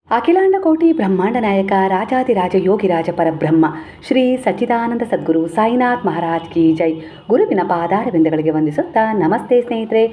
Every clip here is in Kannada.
ಅಖಿಲಾಂಡ ಕೋಟಿ ಬ್ರಹ್ಮಾಂಡ ನಾಯಕ ರಾಜಾದಿರಾಜ ಯೋಗಿರಾಜ ಪರಬ್ರಹ್ಮ ಶ್ರೀ ಸಚ್ಚಿದಾನಂದ ಸದ್ಗುರು ಸಾಯಿನಾಥ್ ಮಹಾರಾಜ್ ಕಿ ಜೈ. ಗುರುವಿನ ಪಾದಾರವಿಂದಗಳಿಗೆ ವಂದಿಸುತ್ತಾ ನಮಸ್ತೆ ಸ್ನೇಹಿತರೆ,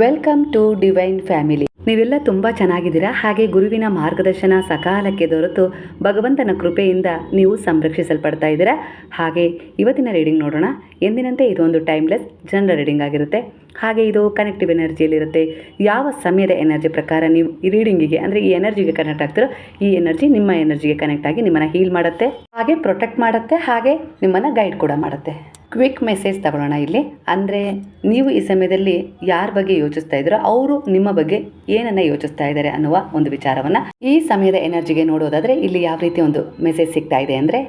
ವೆಲ್ಕಮ್ ಟು ಡಿವೈನ್ ಫ್ಯಾಮಿಲಿ. ನೀವೆಲ್ಲ ತುಂಬ ಚೆನ್ನಾಗಿದ್ದೀರಾ. ಹಾಗೆ ಗುರುವಿನ ಮಾರ್ಗದರ್ಶನ ಸಕಾಲಕ್ಕೆ ದೊರೆತು ಭಗವಂತನ ಕೃಪೆಯಿಂದ ನೀವು ಸಂರಕ್ಷಿಸಲ್ಪಡ್ತಾ ಇದ್ದೀರಾ. ಹಾಗೆ ಇವತ್ತಿನ ರೀಡಿಂಗ್ ನೋಡೋಣ. ಎಂದಿನಂತೆ ಇದೊಂದು ಟೈಮ್ಲೆಸ್ ಜನರಲ್ ರೀಡಿಂಗ್ ಆಗಿರುತ್ತೆ. ಹಾಗೆ ಇದು ಕನೆಕ್ಟಿವ್ ಎನರ್ಜಿಯಲ್ಲಿರುತ್ತೆ. ಯಾವ ಸಮಯದ ಎನರ್ಜಿ ಪ್ರಕಾರ ನೀವು ಈ ರೀಡಿಂಗಿಗೆ ಅಂದರೆ ಈ ಎನರ್ಜಿಗೆ ಕನೆಕ್ಟ್ ಆಗ್ತಿರೋ ಈ ಎನರ್ಜಿ ನಿಮ್ಮ ಎನರ್ಜಿಗೆ ಕನೆಕ್ಟ್ ಆಗಿ ನಿಮ್ಮನ್ನು ಹೀಲ್ ಮಾಡುತ್ತೆ, ಹಾಗೆ ಪ್ರೊಟೆಕ್ಟ್ ಮಾಡುತ್ತೆ, ಹಾಗೆ ನಿಮ್ಮನ್ನು ಗೈಡ್ ಕೂಡ ಮಾಡುತ್ತೆ. ಕ್ವಿಕ್ ಮೆಸೇಜ್ ತಗೊಳ್ಳೋಣ ಇಲ್ಲಿ. ಅಂದರೆ ನೀವು ಈ ಸಮಯದಲ್ಲಿ ಯಾರ ಬಗ್ಗೆ ಯೋಚಿಸ್ತಾ ಇದ್ದೀರೋ ಅವರು ನಿಮ್ಮ ಬಗ್ಗೆ ಏನನ್ನ ಯೋಚಿಸ್ತಾ ಇದ್ದಾರೆ ಅನ್ನುವ ಒಂದು ವಿಚಾರವನ್ನು ಈ ಸಮಯದ ಎನರ್ಜಿಗೆ ನೋಡೋದಾದರೆ ಇಲ್ಲಿ ಯಾವ ರೀತಿ ಒಂದು ಮೆಸೇಜ್ ಸಿಗ್ತಾ ಇದೆ ಅಂದರೆ,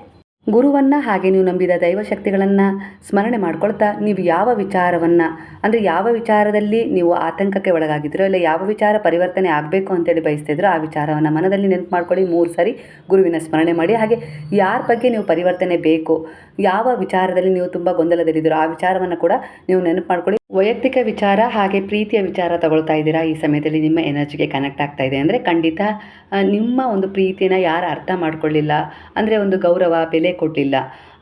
ಗುರುವನ್ನು ಹಾಗೆ ನೀವು ನಂಬಿದ ದೈವಶಕ್ತಿಗಳನ್ನು ಸ್ಮರಣೆ ಮಾಡ್ಕೊಳ್ತಾ ನೀವು ಯಾವ ವಿಚಾರವನ್ನು ಅಂದರೆ ಯಾವ ವಿಚಾರದಲ್ಲಿ ನೀವು ಆತಂಕಕ್ಕೆ ಒಳಗಾಗಿದ್ದೀರೋ ಇಲ್ಲ ಯಾವ ವಿಚಾರ ಪರಿವರ್ತನೆ ಆಗಬೇಕು ಅಂತೇಳಿ ಬಯಸ್ತಿದ್ರೋ ಆ ವಿಚಾರವನ್ನು ಮನದಲ್ಲಿ ನೆನಪು ಮಾಡ್ಕೊಳ್ಳಿ. 3 ಸಾರಿ ಗುರುವಿನ ಸ್ಮರಣೆ ಮಾಡಿ. ಹಾಗೆ ಯಾರ ಬಗ್ಗೆ ನೀವು ಪರಿವರ್ತನೆ ಬೇಕು, ಯಾವ ವಿಚಾರದಲ್ಲಿ ನೀವು ತುಂಬ ಗೊಂದಲದಲ್ಲಿದ್ದೀರೋ ಆ ವಿಚಾರವನ್ನು ಕೂಡ ನೀವು ನೆನಪು ಮಾಡ್ಕೊಳ್ಳಿ. ವೈಯಕ್ತಿಕ ವಿಚಾರ ಹಾಗೆ ಪ್ರೀತಿಯ ವಿಚಾರ ತಗೊಳ್ತಾ ಇದ್ದೀರಾ, ಈ ಸಮಯದಲ್ಲಿ ನಿಮ್ಮ ಎನರ್ಜಿಗೆ ಕನೆಕ್ಟ್ ಆಗ್ತಾ ಇದೆ ಅಂದರೆ ಖಂಡಿತ ನಿಮ್ಮ ಒಂದು ಪ್ರೀತಿನ ಯಾರು ಅರ್ಥ ಮಾಡ್ಕೊಳ್ಳಿಲ್ಲ ಅಂದರೆ ಒಂದು ಗೌರವ ಬೆಲೆ ಕೊಡಲಿಲ್ಲ,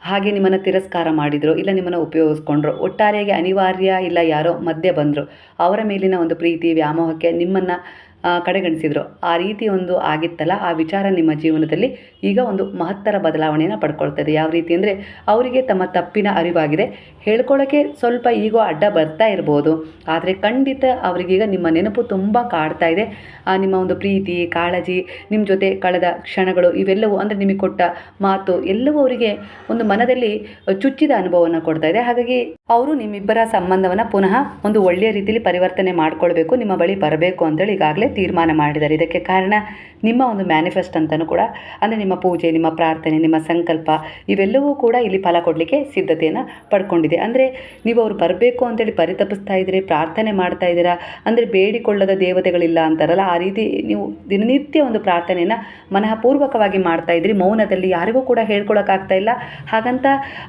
ಹಾಗೆ ನಿಮ್ಮನ್ನು ತಿರಸ್ಕಾರ ಮಾಡಿದರು ಇಲ್ಲ ನಿಮ್ಮನ್ನು ಉಪಯೋಗಿಸ್ಕೊಂಡ್ರು, ಒಟ್ಟಾರೆಯಾಗಿ ಅನಿವಾರ್ಯ ಇಲ್ಲ ಯಾರೋ ಮಧ್ಯೆ ಬಂದರು, ಅವರ ಮೇಲಿನ ಒಂದು ಪ್ರೀತಿ ವ್ಯಾಮೋಹಕ್ಕೆ ನಿಮ್ಮನ್ನು ಕಡೆಗಣಿಸಿದರು, ಆ ರೀತಿ ಒಂದು ಆಗಿತ್ತಲ್ಲ ಆ ವಿಚಾರ ನಿಮ್ಮ ಜೀವನದಲ್ಲಿ ಈಗ ಒಂದು ಮಹತ್ತರ ಬದಲಾವಣೆಯನ್ನು ಪಡ್ಕೊಳ್ತದೆ. ಯಾವ ರೀತಿ ಅಂದರೆ ಅವರಿಗೆ ತಮ್ಮ ತಪ್ಪಿನ ಅರಿವಾಗಿದೆ, ಹೇಳ್ಕೊಳ್ಳೋಕ್ಕೆ ಸ್ವಲ್ಪ ಈಗೋ ಅಡ್ಡ ಬರ್ತಾ ಇರ್ಬೋದು, ಆದರೆ ಖಂಡಿತ ಅವರಿಗೀಗ ನಿಮ್ಮ ನೆನಪು ತುಂಬ ಕಾಡ್ತಾ ಇದೆ. ನಿಮ್ಮ ಒಂದು ಪ್ರೀತಿ ಕಾಳಜಿ ನಿಮ್ಮ ಜೊತೆ ಕಳೆದ ಕ್ಷಣಗಳು ಇವೆಲ್ಲವೂ ಅಂದರೆ ನಿಮಗೆ ಕೊಟ್ಟ ಮಾತು ಎಲ್ಲವೂ ಅವರಿಗೆ ಒಂದು ಮನದಲ್ಲಿ ಚುಚ್ಚಿದ ಅನುಭವವನ್ನು ಕೊಡ್ತಾ ಇದೆ. ಹಾಗಾಗಿ ಅವರು ನಿಮ್ಮಿಬ್ಬರ ಸಂಬಂಧವನ್ನು ಪುನಃ ಒಂದು ಒಳ್ಳೆಯ ರೀತಿಯಲ್ಲಿ ಪರಿವರ್ತನೆ ಮಾಡ್ಕೊಳ್ಬೇಕು, ನಿಮ್ಮ ಬಳಿ ಬರಬೇಕು ಅಂತೇಳಿ ಈಗಾಗಲೇ ತೀರ್ಮಾನ ಮಾಡಿದ್ದಾರೆ. ಇದಕ್ಕೆ ಕಾರಣ ನಿಮ್ಮ ಒಂದು ಮ್ಯಾನಿಫೆಸ್ಟ್ ಅಂತಲೂ ಕೂಡ ಅಂದರೆ ನಿಮ್ಮ ಪೂಜೆ, ನಿಮ್ಮ ಪ್ರಾರ್ಥನೆ, ನಿಮ್ಮ ಸಂಕಲ್ಪ ಇವೆಲ್ಲವೂ ಕೂಡ ಇಲ್ಲಿ ಫಲ ಕೊಡಲಿಕ್ಕೆ ಸಿದ್ಧತೆಯನ್ನು ಪಡ್ಕೊಂಡಿದೆ. ಅಂದರೆ ನೀವು ಅವ್ರು ಬರಬೇಕು ಅಂತೇಳಿ ಪರಿತಪಿಸ್ತಾ ಇದ್ದೀರಿ, ಪ್ರಾರ್ಥನೆ ಮಾಡ್ತಾ ಇದ್ದೀರಾ, ಅಂದರೆ ಬೇಡಿಕೊಳ್ಳದ ದೇವತೆಗಳಿಲ್ಲ ಅಂತಾರಲ್ಲ ಆ ರೀತಿ ನೀವು ದಿನನಿತ್ಯ ಒಂದು ಪ್ರಾರ್ಥನೆಯನ್ನು ಮನಃಪೂರ್ವಕವಾಗಿ ಮಾಡ್ತಾ ಇದ್ದೀರಿ. ಮೌನದಲ್ಲಿ ಯಾರಿಗೂ ಕೂಡ ಹೇಳ್ಕೊಳಕ್ಕಾಗ್ತಾ ಇಲ್ಲ, ಹಾಗಂತ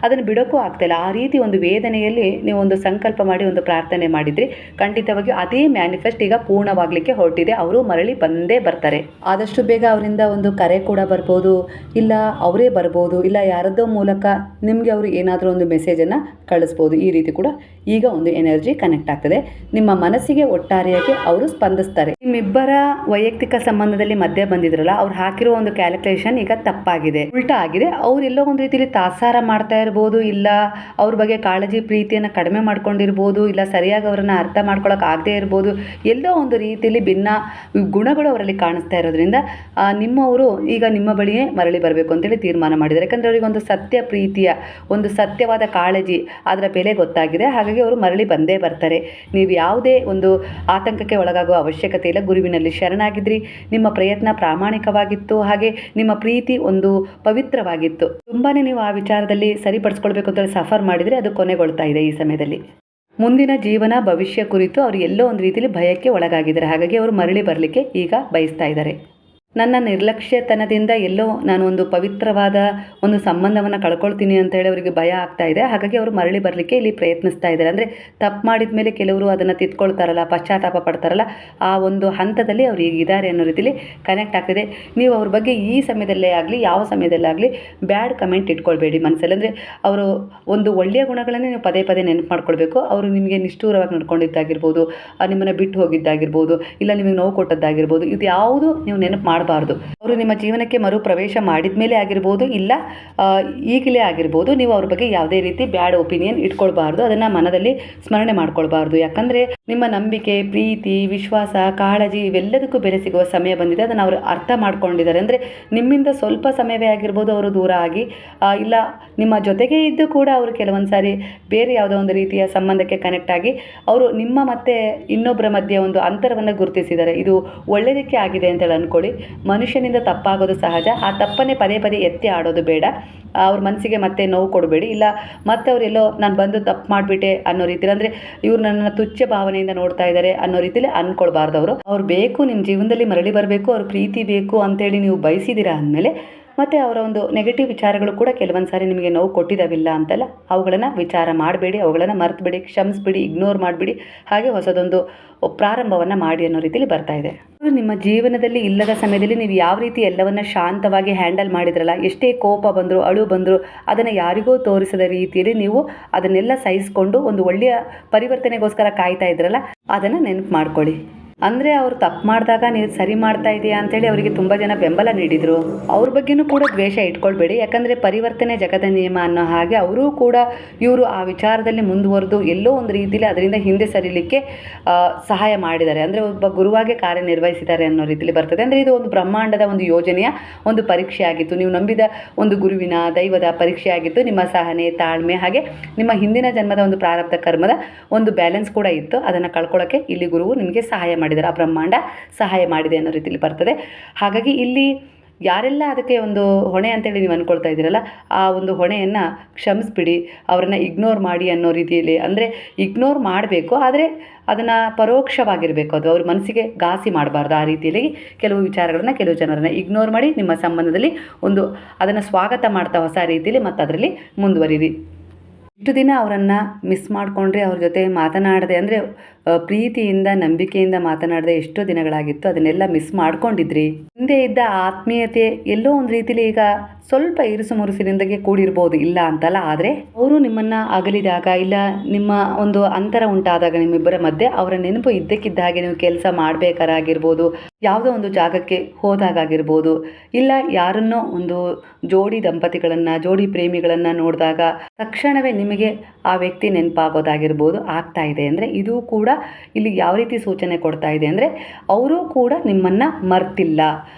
ಅದನ್ನು ಬಿಡೋಕ್ಕೂ ಆಗ್ತಾಯಿಲ್ಲ. ಆ ರೀತಿ ಒಂದು ವೇದನೆಯಲ್ಲಿ ನೀವು ಒಂದು ಸಂಕಲ್ಪ ಮಾಡಿ ಒಂದು ಪ್ರಾರ್ಥನೆ ಮಾಡಿದ್ರಿ. ಖಂಡಿತವಾಗಿಯೂ ಅದೇ ಮ್ಯಾನಿಫೆಸ್ಟ್ ಈಗ ಪೂರ್ಣವಾಗಲಿಕ್ಕೆ ಹೊರಟಿದೆ. ಅವರು ಮರಳಿ ಬಂದೇ ಬರ್ತಾರೆ. ಆದಷ್ಟು ಬೇಗ ಅವರಿಂದ ಒಂದು ಕರೆ ಕೂಡ ಬರ್ಬೋದು, ಇಲ್ಲ ಅವರೇ ಬರ್ಬೋದು, ಇಲ್ಲ ಯಾರದ್ದೋ ಮೂಲಕ ನಿಮಗೆ ಅವರು ಏನಾದರೂ ಒಂದು ಮೆಸೇಜನ್ನು ಕಳಿಸ್ಬೋದು. ಈ ರೀತಿ ಕೂಡ ಈಗ ಒಂದು ಎನರ್ಜಿ ಕನೆಕ್ಟ್ ಆಗ್ತದೆ. ನಿಮ್ಮ ಮನಸ್ಸಿಗೆ ಒಟ್ಟಾರೆಯಾಗಿ ಅವರು ಸ್ಪಂದಿಸ್ತಾರೆ. ನಿಮ್ಮಿಬ್ಬರ ವೈಯಕ್ತಿಕ ಸಂಬಂಧದಲ್ಲಿ ಮಧ್ಯೆ ಬಂದಿದ್ರಲ್ಲ ಅವ್ರು ಹಾಕಿರೋ ಒಂದು ಕ್ಯಾಲ್ಕುಲೇಷನ್ ಈಗ ತಪ್ಪಾಗಿದೆ, ಉಲ್ಟಾ ಆಗಿದೆ. ಅವರೆಲ್ಲೋ ಒಂದು ರೀತಿಯಲ್ಲಿ ತಾತ್ಸಾರ ಮಾಡ್ತಾ ಇರ್ಬೋದು, ಇಲ್ಲ ಅವ್ರ ಬಗ್ಗೆ ಕಾಳಜಿ ಪ್ರೀತಿಯನ್ನು ಕಡಿಮೆ ಮಾಡ್ಕೊಂಡಿರ್ಬೋದು, ಇಲ್ಲ ಸರಿಯಾಗಿ ಅವರನ್ನು ಅರ್ಥ ಮಾಡ್ಕೊಳಕ್ಕೆ ಆಗದೆ ಇರ್ಬೋದು. ಎಲ್ಲೋ ಒಂದು ರೀತಿಯಲ್ಲಿ ಭಿನ್ನ ಗುಣಗಳು ಅವರಲ್ಲಿ ಕಾಣಿಸ್ತಾ ಇರೋದ್ರಿಂದ ನಿಮ್ಮವರು ಈಗ ನಿಮ್ಮ ಬಳಿಯೇ ಮರಳಿ ಬರಬೇಕು ಅಂತೇಳಿ ತೀರ್ಮಾನ ಮಾಡಿದ್ದಾರೆ. ಯಾಕಂದರೆ ಅವರಿಗೆ ಒಂದು ಸತ್ಯ ಪ್ರೀತಿಯ ಒಂದು ಸತ್ಯವಾದ ಕಾಳಜಿ ಅದರ ಬೆಲೆ ಗೊತ್ತಾಗಿದೆ. ಹಾಗಾಗಿ ಅವರು ಮರಳಿ ಬಂದೇ ಬರ್ತಾರೆ. ನೀವು ಯಾವುದೇ ಒಂದು ಆತಂಕಕ್ಕೆ ಒಳಗಾಗುವ ಅವಶ್ಯಕತೆ ಇಲ್ಲ. ಗುರುವಿನಲ್ಲಿ ಶರಣಾಗಿದ್ರಿ, ನಿಮ್ಮ ಪ್ರಯತ್ನ ಪ್ರಾಮಾಣಿಕವಾಗಿತ್ತು, ಹಾಗೆ ನಿಮ್ಮ ಪ್ರೀತಿ ಒಂದು ಪವಿತ್ರವಾಗಿತ್ತು. ತುಂಬಾ ನೀವು ಆ ವಿಚಾರದಲ್ಲಿ ಸರಿಪಡಿಸ್ಕೊಳ್ಬೇಕು ಅಂತೇಳಿ ಸಫರ್ ಮಾಡಿದರೆ ಅದು ಕೊನೆಗೊಳ್ತಾ ಇದೆ. ಈ ಸಮಯದಲ್ಲಿ ಮುಂದಿನ ಜೀವನ ಭವಿಷ್ಯ ಕುರಿತು ಅವರು ಎಲ್ಲೋ ಒಂದು ರೀತಿಯಲ್ಲಿ ಭಯಕ್ಕೆ ಒಳಗಾಗಿದ್ದಾರೆ. ಹಾಗಾಗಿ ಅವರು ಮರಳಿ ಬರಲಿಕ್ಕೆ ಈಗ ಬಯಸ್ತಾ ಇದ್ದಾರೆ. ನನ್ನ ನಿರ್ಲಕ್ಷ್ಯತನದಿಂದ ಎಲ್ಲೋ ನಾನು ಒಂದು ಪವಿತ್ರವಾದ ಒಂದು ಸಂಬಂಧವನ್ನು ಕಳ್ಕೊಳ್ತೀನಿ ಅಂತ ಹೇಳಿ ಅವರಿಗೆ ಭಯ ಆಗ್ತಾ ಇದೆ. ಹಾಗಾಗಿ ಅವರು ಮರಳಿ ಬರಲಿಕ್ಕೆ ಇಲ್ಲಿ ಪ್ರಯತ್ನಿಸ್ತಾ ಇದ್ದಾರೆ. ಅಂದರೆ ತಪ್ಪು ಮಾಡಿದ ಮೇಲೆ ಕೆಲವರು ಅದನ್ನು ತಿದ್ಕೊಳ್ತಾರಲ್ಲ, ಪಶ್ಚಾತ್ತಾಪ ಪಡ್ತಾರಲ್ಲ, ಆ ಒಂದು ಹಂತದಲ್ಲಿ ಅವ್ರು ಈಗ ಇದ್ದಾರೆ ಅನ್ನೋ ರೀತಿಯಲ್ಲಿ ಕನೆಕ್ಟ್ ಆಗ್ತಿದೆ. ನೀವು ಅವ್ರ ಬಗ್ಗೆ ಈ ಸಮಯದಲ್ಲೇ ಆಗಲಿ ಯಾವ ಸಮಯದಲ್ಲೇ ಆಗಲಿ ಬ್ಯಾಡ್ ಕಮೆಂಟ್ ಇಟ್ಕೊಳ್ಬೇಡಿ ಮನಸ್ಸಲ್ಲಿ. ಅಂದರೆ ಅವರು ಒಂದು ಒಳ್ಳೆಯ ಗುಣಗಳನ್ನೇ ನೀವು ಪದೇ ಪದೇ ನೆನಪು ಮಾಡ್ಕೊಳ್ಬೇಕು. ಅವರು ನಿಮಗೆ ನಿಷ್ಠೂರವಾಗಿ ನಡ್ಕೊಂಡಿದ್ದಾಗಿರ್ಬೋದು, ನಿಮ್ಮನ್ನು ಬಿಟ್ಟು ಹೋಗಿದ್ದಾಗಿರ್ಬೋದು, ಇಲ್ಲ ನಿಮಗೆ ನೋವು ಕೊಟ್ಟದ್ದಾಗಿರ್ಬೋದು, ಇದು ಯಾವುದು ನೀವು ನೆನಪು ಮಾಡಬಾರ್ದು. ಅವರು ನಿಮ್ಮ ಜೀವನಕ್ಕೆ ಮರು ಪ್ರವೇಶ ಮಾಡಿದ ಮೇಲೆ ಆಗಿರ್ಬೋದು, ಇಲ್ಲ ಈಗಲೇ ಆಗಿರ್ಬೋದು, ನೀವು ಅವ್ರ ಬಗ್ಗೆ ಯಾವುದೇ ರೀತಿ ಬ್ಯಾಡ್ ಒಪಿನಿಯನ್ ಇಟ್ಕೊಳ್ಬಾರ್ದು, ಅದನ್ನು ಮನದಲ್ಲಿ ಸ್ಮರಣೆ ಮಾಡ್ಕೊಳ್ಬಾರ್ದು. ಯಾಕಂದರೆ ನಿಮ್ಮ ನಂಬಿಕೆ, ಪ್ರೀತಿ, ವಿಶ್ವಾಸ, ಕಾಳಜಿ ಇವೆಲ್ಲದಕ್ಕೂ ಬೆಲೆ ಸಿಗುವ ಸಮಯ ಬಂದಿದೆ. ಅದನ್ನು ಅವರು ಅರ್ಥ ಮಾಡ್ಕೊಂಡಿದ್ದಾರೆ. ಅಂದರೆ ನಿಮ್ಮಿಂದ ಸ್ವಲ್ಪ ಸಮಯವೇ ಆಗಿರ್ಬೋದು ಅವರು ದೂರ ಆಗಿ, ಇಲ್ಲ ನಿಮ್ಮ ಜೊತೆಗೆ ಇದ್ದು ಕೂಡ ಅವರು ಕೆಲವೊಂದು ಸಾರಿ ಬೇರೆ ಯಾವುದೋ ಒಂದು ರೀತಿಯ ಸಂಬಂಧಕ್ಕೆ ಕನೆಕ್ಟ್ ಆಗಿ ಅವರು ನಿಮ್ಮ ಮತ್ತು ಇನ್ನೊಬ್ಬರ ಮಧ್ಯೆ ಒಂದು ಅಂತರವನ್ನು ಗುರುತಿಸಿದ್ದಾರೆ. ಇದು ಒಳ್ಳೆಯದಕ್ಕೆ ಆಗಿದೆ ಅಂತೇಳಿ ಅಂದ್ಕೊಳ್ಳಿ. ಮನುಷ್ಯನಿಂದ ತಪ್ಪಾಗೋದು ಸಹಜ. ಆ ತಪ್ಪನ್ನೇ ಪದೇ ಪದೇ ಎತ್ತಿ ಆಡೋದು ಬೇಡ. ಅವ್ರ ಮನಸ್ಸಿಗೆ ಮತ್ತೆ ನೋವು ಕೊಡಬೇಡಿ. ಇಲ್ಲ ಮತ್ತೆ ಅವರೆಲ್ಲೋ ನಾನು ಬಂದು ತಪ್ಪು ಮಾಡಿಬಿಟ್ಟೆ ಅನ್ನೋ ರೀತಿಯಲ್ಲಿ, ಅಂದರೆ ಇವ್ರು ನನ್ನನ್ನು ತುಚ್ಛ ಭಾವನೆಯಿಂದ ನೋಡ್ತಾ ಇದ್ದಾರೆ ಅನ್ನೋ ರೀತಿಯಲ್ಲಿ ಅಂದ್ಕೊಳ್ಬಾರ್ದು. ಅವ್ರು ಬೇಕು ನಿಮ್ಮ ಜೀವನದಲ್ಲಿ ಮರಳಿ ಬರಬೇಕು, ಅವ್ರ ಪ್ರೀತಿ ಬೇಕು ಅಂತೇಳಿ ನೀವು ಬಯಸಿದ್ದೀರಾ ಅಂದಮೇಲೆ ಮತ್ತು ಅವರ ಒಂದು ನೆಗೆಟಿವ್ ವಿಚಾರಗಳು ಕೂಡ ಕೆಲವೊಂದು ಸಾರಿ ನಿಮಗೆ ನೋವು ಕೊಟ್ಟಿದ್ದಾವಿಲ್ಲ ಅಂತಲ್ಲ, ಅವುಗಳನ್ನು ವಿಚಾರ ಮಾಡಬೇಡಿ, ಅವುಗಳನ್ನು ಮರೆತುಬಿಡಿ, ಕ್ಷಮಿಸ್ಬಿಡಿ, ಇಗ್ನೋರ್ ಮಾಡಿಬಿಡಿ, ಹಾಗೆ ಹೊಸದೊಂದು ಪ್ರಾರಂಭವನ್ನು ಮಾಡಿ ಅನ್ನೋ ರೀತಿಯಲ್ಲಿ ಬರ್ತಾ ಇದೆ. ನಿಮ್ಮ ಜೀವನದಲ್ಲಿ ಇಲ್ಲದ ಸಮಯದಲ್ಲಿ ನೀವು ಯಾವ ರೀತಿ ಎಲ್ಲವನ್ನ ಶಾಂತವಾಗಿ ಹ್ಯಾಂಡಲ್ ಮಾಡಿದ್ರಲ್ಲ, ಎಷ್ಟೇ ಕೋಪ ಬಂದರೂ ಅಳು ಬಂದರೂ ಅದನ್ನು ಯಾರಿಗೂ ತೋರಿಸದ ರೀತಿಯಲ್ಲಿ ನೀವು ಅದನ್ನೆಲ್ಲ ಸಹಿಸ್ಕೊಂಡು ಒಂದು ಒಳ್ಳೆಯ ಪರಿವರ್ತನೆಗೋಸ್ಕರ ಕಾಯ್ತಾ ಇದ್ರಲ್ಲ, ಅದನ್ನು ನೆನಪು ಮಾಡ್ಕೊಳ್ಳಿ. ಅಂದರೆ ಅವರು ತಪ್ಪು ಮಾಡಿದಾಗ ನೀವು ಸರಿ ಮಾಡ್ತಾ ಇದೆಯಾ ಅಂತೇಳಿ ಅವರಿಗೆ ತುಂಬ ಜನ ಬೆಂಬಲ ನೀಡಿದರು. ಅವ್ರ ಬಗ್ಗೆನೂ ಕೂಡ ದ್ವೇಷ ಇಟ್ಕೊಳ್ಬೇಡಿ, ಯಾಕಂದರೆ ಪರಿವರ್ತನೆ ಜಗದ ನಿಯಮ ಅನ್ನೋ ಹಾಗೆ ಅವರೂ ಕೂಡ ಇವರು ಆ ವಿಚಾರದಲ್ಲಿ ಮುಂದುವರೆದು ಎಲ್ಲೋ ಒಂದು ರೀತಿಯಲ್ಲಿ ಅದರಿಂದ ಹಿಂದೆ ಸರಿಲಿಕ್ಕೆ ಸಹಾಯ ಮಾಡಿದ್ದಾರೆ, ಅಂದರೆ ಒಬ್ಬ ಗುರುವಾಗಿ ಕಾರ್ಯನಿರ್ವಹಿಸಿದ್ದಾರೆ ಅನ್ನೋ ರೀತಿಯಲ್ಲಿ ಬರ್ತದೆ. ಅಂದರೆ ಇದು ಒಂದು ಬ್ರಹ್ಮಾಂಡದ ಒಂದು ಯೋಜನೆಯ ಒಂದು ಪರೀಕ್ಷೆ ಆಗಿತ್ತು, ನೀವು ನಂಬಿದ ಒಂದು ಗುರುವಿನ ದೈವದ ಪರೀಕ್ಷೆ ಆಗಿತ್ತು. ನಿಮ್ಮ ಸಹನೆ, ತಾಳ್ಮೆ, ಹಾಗೆ ನಿಮ್ಮ ಹಿಂದಿನ ಜನ್ಮದ ಒಂದು ಪ್ರಾರಬ್ಧ ಕರ್ಮದ ಒಂದು ಬ್ಯಾಲೆನ್ಸ್ ಕೂಡ ಇತ್ತು. ಅದನ್ನು ಕಳ್ಕೊಳ್ಳೋಕ್ಕೆ ಇಲ್ಲಿ ಗುರುವು ನಿಮಗೆ ಸಹಾಯ ಮಾಡಿದ್ದಾರೆ, ಆ ಬ್ರಹ್ಮಾಂಡ ಸಹಾಯ ಮಾಡಿದೆ ಅನ್ನೋ ರೀತಿಯಲ್ಲಿ ಬರ್ತದೆ. ಹಾಗಾಗಿ ಇಲ್ಲಿ ಯಾರೆಲ್ಲ ಅದಕ್ಕೆ ಒಂದು ಹೊಣೆ ಅಂತೇಳಿ ನೀವು ಅಂದ್ಕೊಳ್ತಾ ಇದ್ದೀರಲ್ಲ, ಆ ಒಂದು ಹೊಣೆಯನ್ನು ಕ್ಷಮಿಸ್ಬಿಡಿ, ಅವರನ್ನು ಇಗ್ನೋರ್ ಮಾಡಿ ಅನ್ನೋ ರೀತಿಯಲ್ಲಿ. ಅಂದರೆ ಇಗ್ನೋರ್ ಮಾಡಬೇಕು, ಆದರೆ ಅದನ್ನು ಪರೋಕ್ಷವಾಗಿರಬೇಕು, ಅದು ಅವ್ರ ಮನಸ್ಸಿಗೆ ಘಾಸಿ ಮಾಡಬಾರ್ದು. ಆ ರೀತಿಯಲ್ಲಿ ಕೆಲವು ವಿಚಾರಗಳನ್ನು, ಕೆಲವು ಜನರನ್ನು ಇಗ್ನೋರ್ ಮಾಡಿ ನಿಮ್ಮ ಸಂಬಂಧದಲ್ಲಿ ಒಂದು ಅದನ್ನು ಸ್ವಾಗತ ಮಾಡ್ತಾ ಹೊಸ ರೀತಿಯಲ್ಲಿ ಮತ್ತು ಅದರಲ್ಲಿ ಮುಂದುವರಿರಿ. ಇಷ್ಟು ದಿನ ಅವರನ್ನು ಮಿಸ್ ಮಾಡಿಕೊಂಡ್ರೆ, ಅವ್ರ ಜೊತೆ ಮಾತನಾಡದೆ, ಅಂದರೆ ಪ್ರೀತಿಯಿಂದ ನಂಬಿಕೆಯಿಂದ ಮಾತನಾಡದೆ ಎಷ್ಟೋ ದಿನಗಳಾಗಿತ್ತು, ಅದನ್ನೆಲ್ಲ ಮಿಸ್ ಮಾಡ್ಕೊಂಡಿದ್ರಿ. ಹಿಂದೆ ಇದ್ದ ಆತ್ಮೀಯತೆ ಎಲ್ಲೋ ಒಂದು ರೀತಿಲಿ ಈಗ ಸ್ವಲ್ಪ ಇರುಸು ಮುರುಸಿನಿಂದಗೆ ಕೂಡಿರ್ಬೋದು, ಇಲ್ಲ ಅಂತಲ್ಲ. ಆದರೆ ಅವರು ನಿಮ್ಮನ್ನು ಅಗಲಿದಾಗ, ಇಲ್ಲ ನಿಮ್ಮ ಒಂದು ಅಂತರ ಉಂಟಾದಾಗ ನಿಮ್ಮಿಬ್ಬರ ಮಧ್ಯೆ ಅವರ ನೆನಪು ಇದ್ದಕ್ಕಿದ್ದ ಹಾಗೆ ನೀವು ಕೆಲಸ ಮಾಡಬೇಕಾಗಿರ್ಬೋದು, ಯಾವುದೋ ಒಂದು ಜಾಗಕ್ಕೆ ಹೋದಾಗಿರ್ಬೋದು, ಇಲ್ಲ ಯಾರನ್ನೋ ಒಂದು ಜೋಡಿ ದಂಪತಿಗಳನ್ನು, ಜೋಡಿ ಪ್ರೇಮಿಗಳನ್ನು ನೋಡಿದಾಗ ತಕ್ಷಣವೇ ನಿಮಗೆ ಆ ವ್ಯಕ್ತಿ ನೆನಪಾಗೋದಾಗಿರ್ಬೋದು ಆಗ್ತಾ ಇದೆ. ಅಂದರೆ ಇದು ಕೂಡ ಇಲ್ಲಿ ಯಾವ ರೀತಿ ಸೂಚನೆ ಕೊಡ್ತಾ ಇದೆ ಅಂದರೆ, ಅವರು ಕೂಡ ನಿಮ್ಮನ್ನು ಮರ್ತಿಲ್ಲ,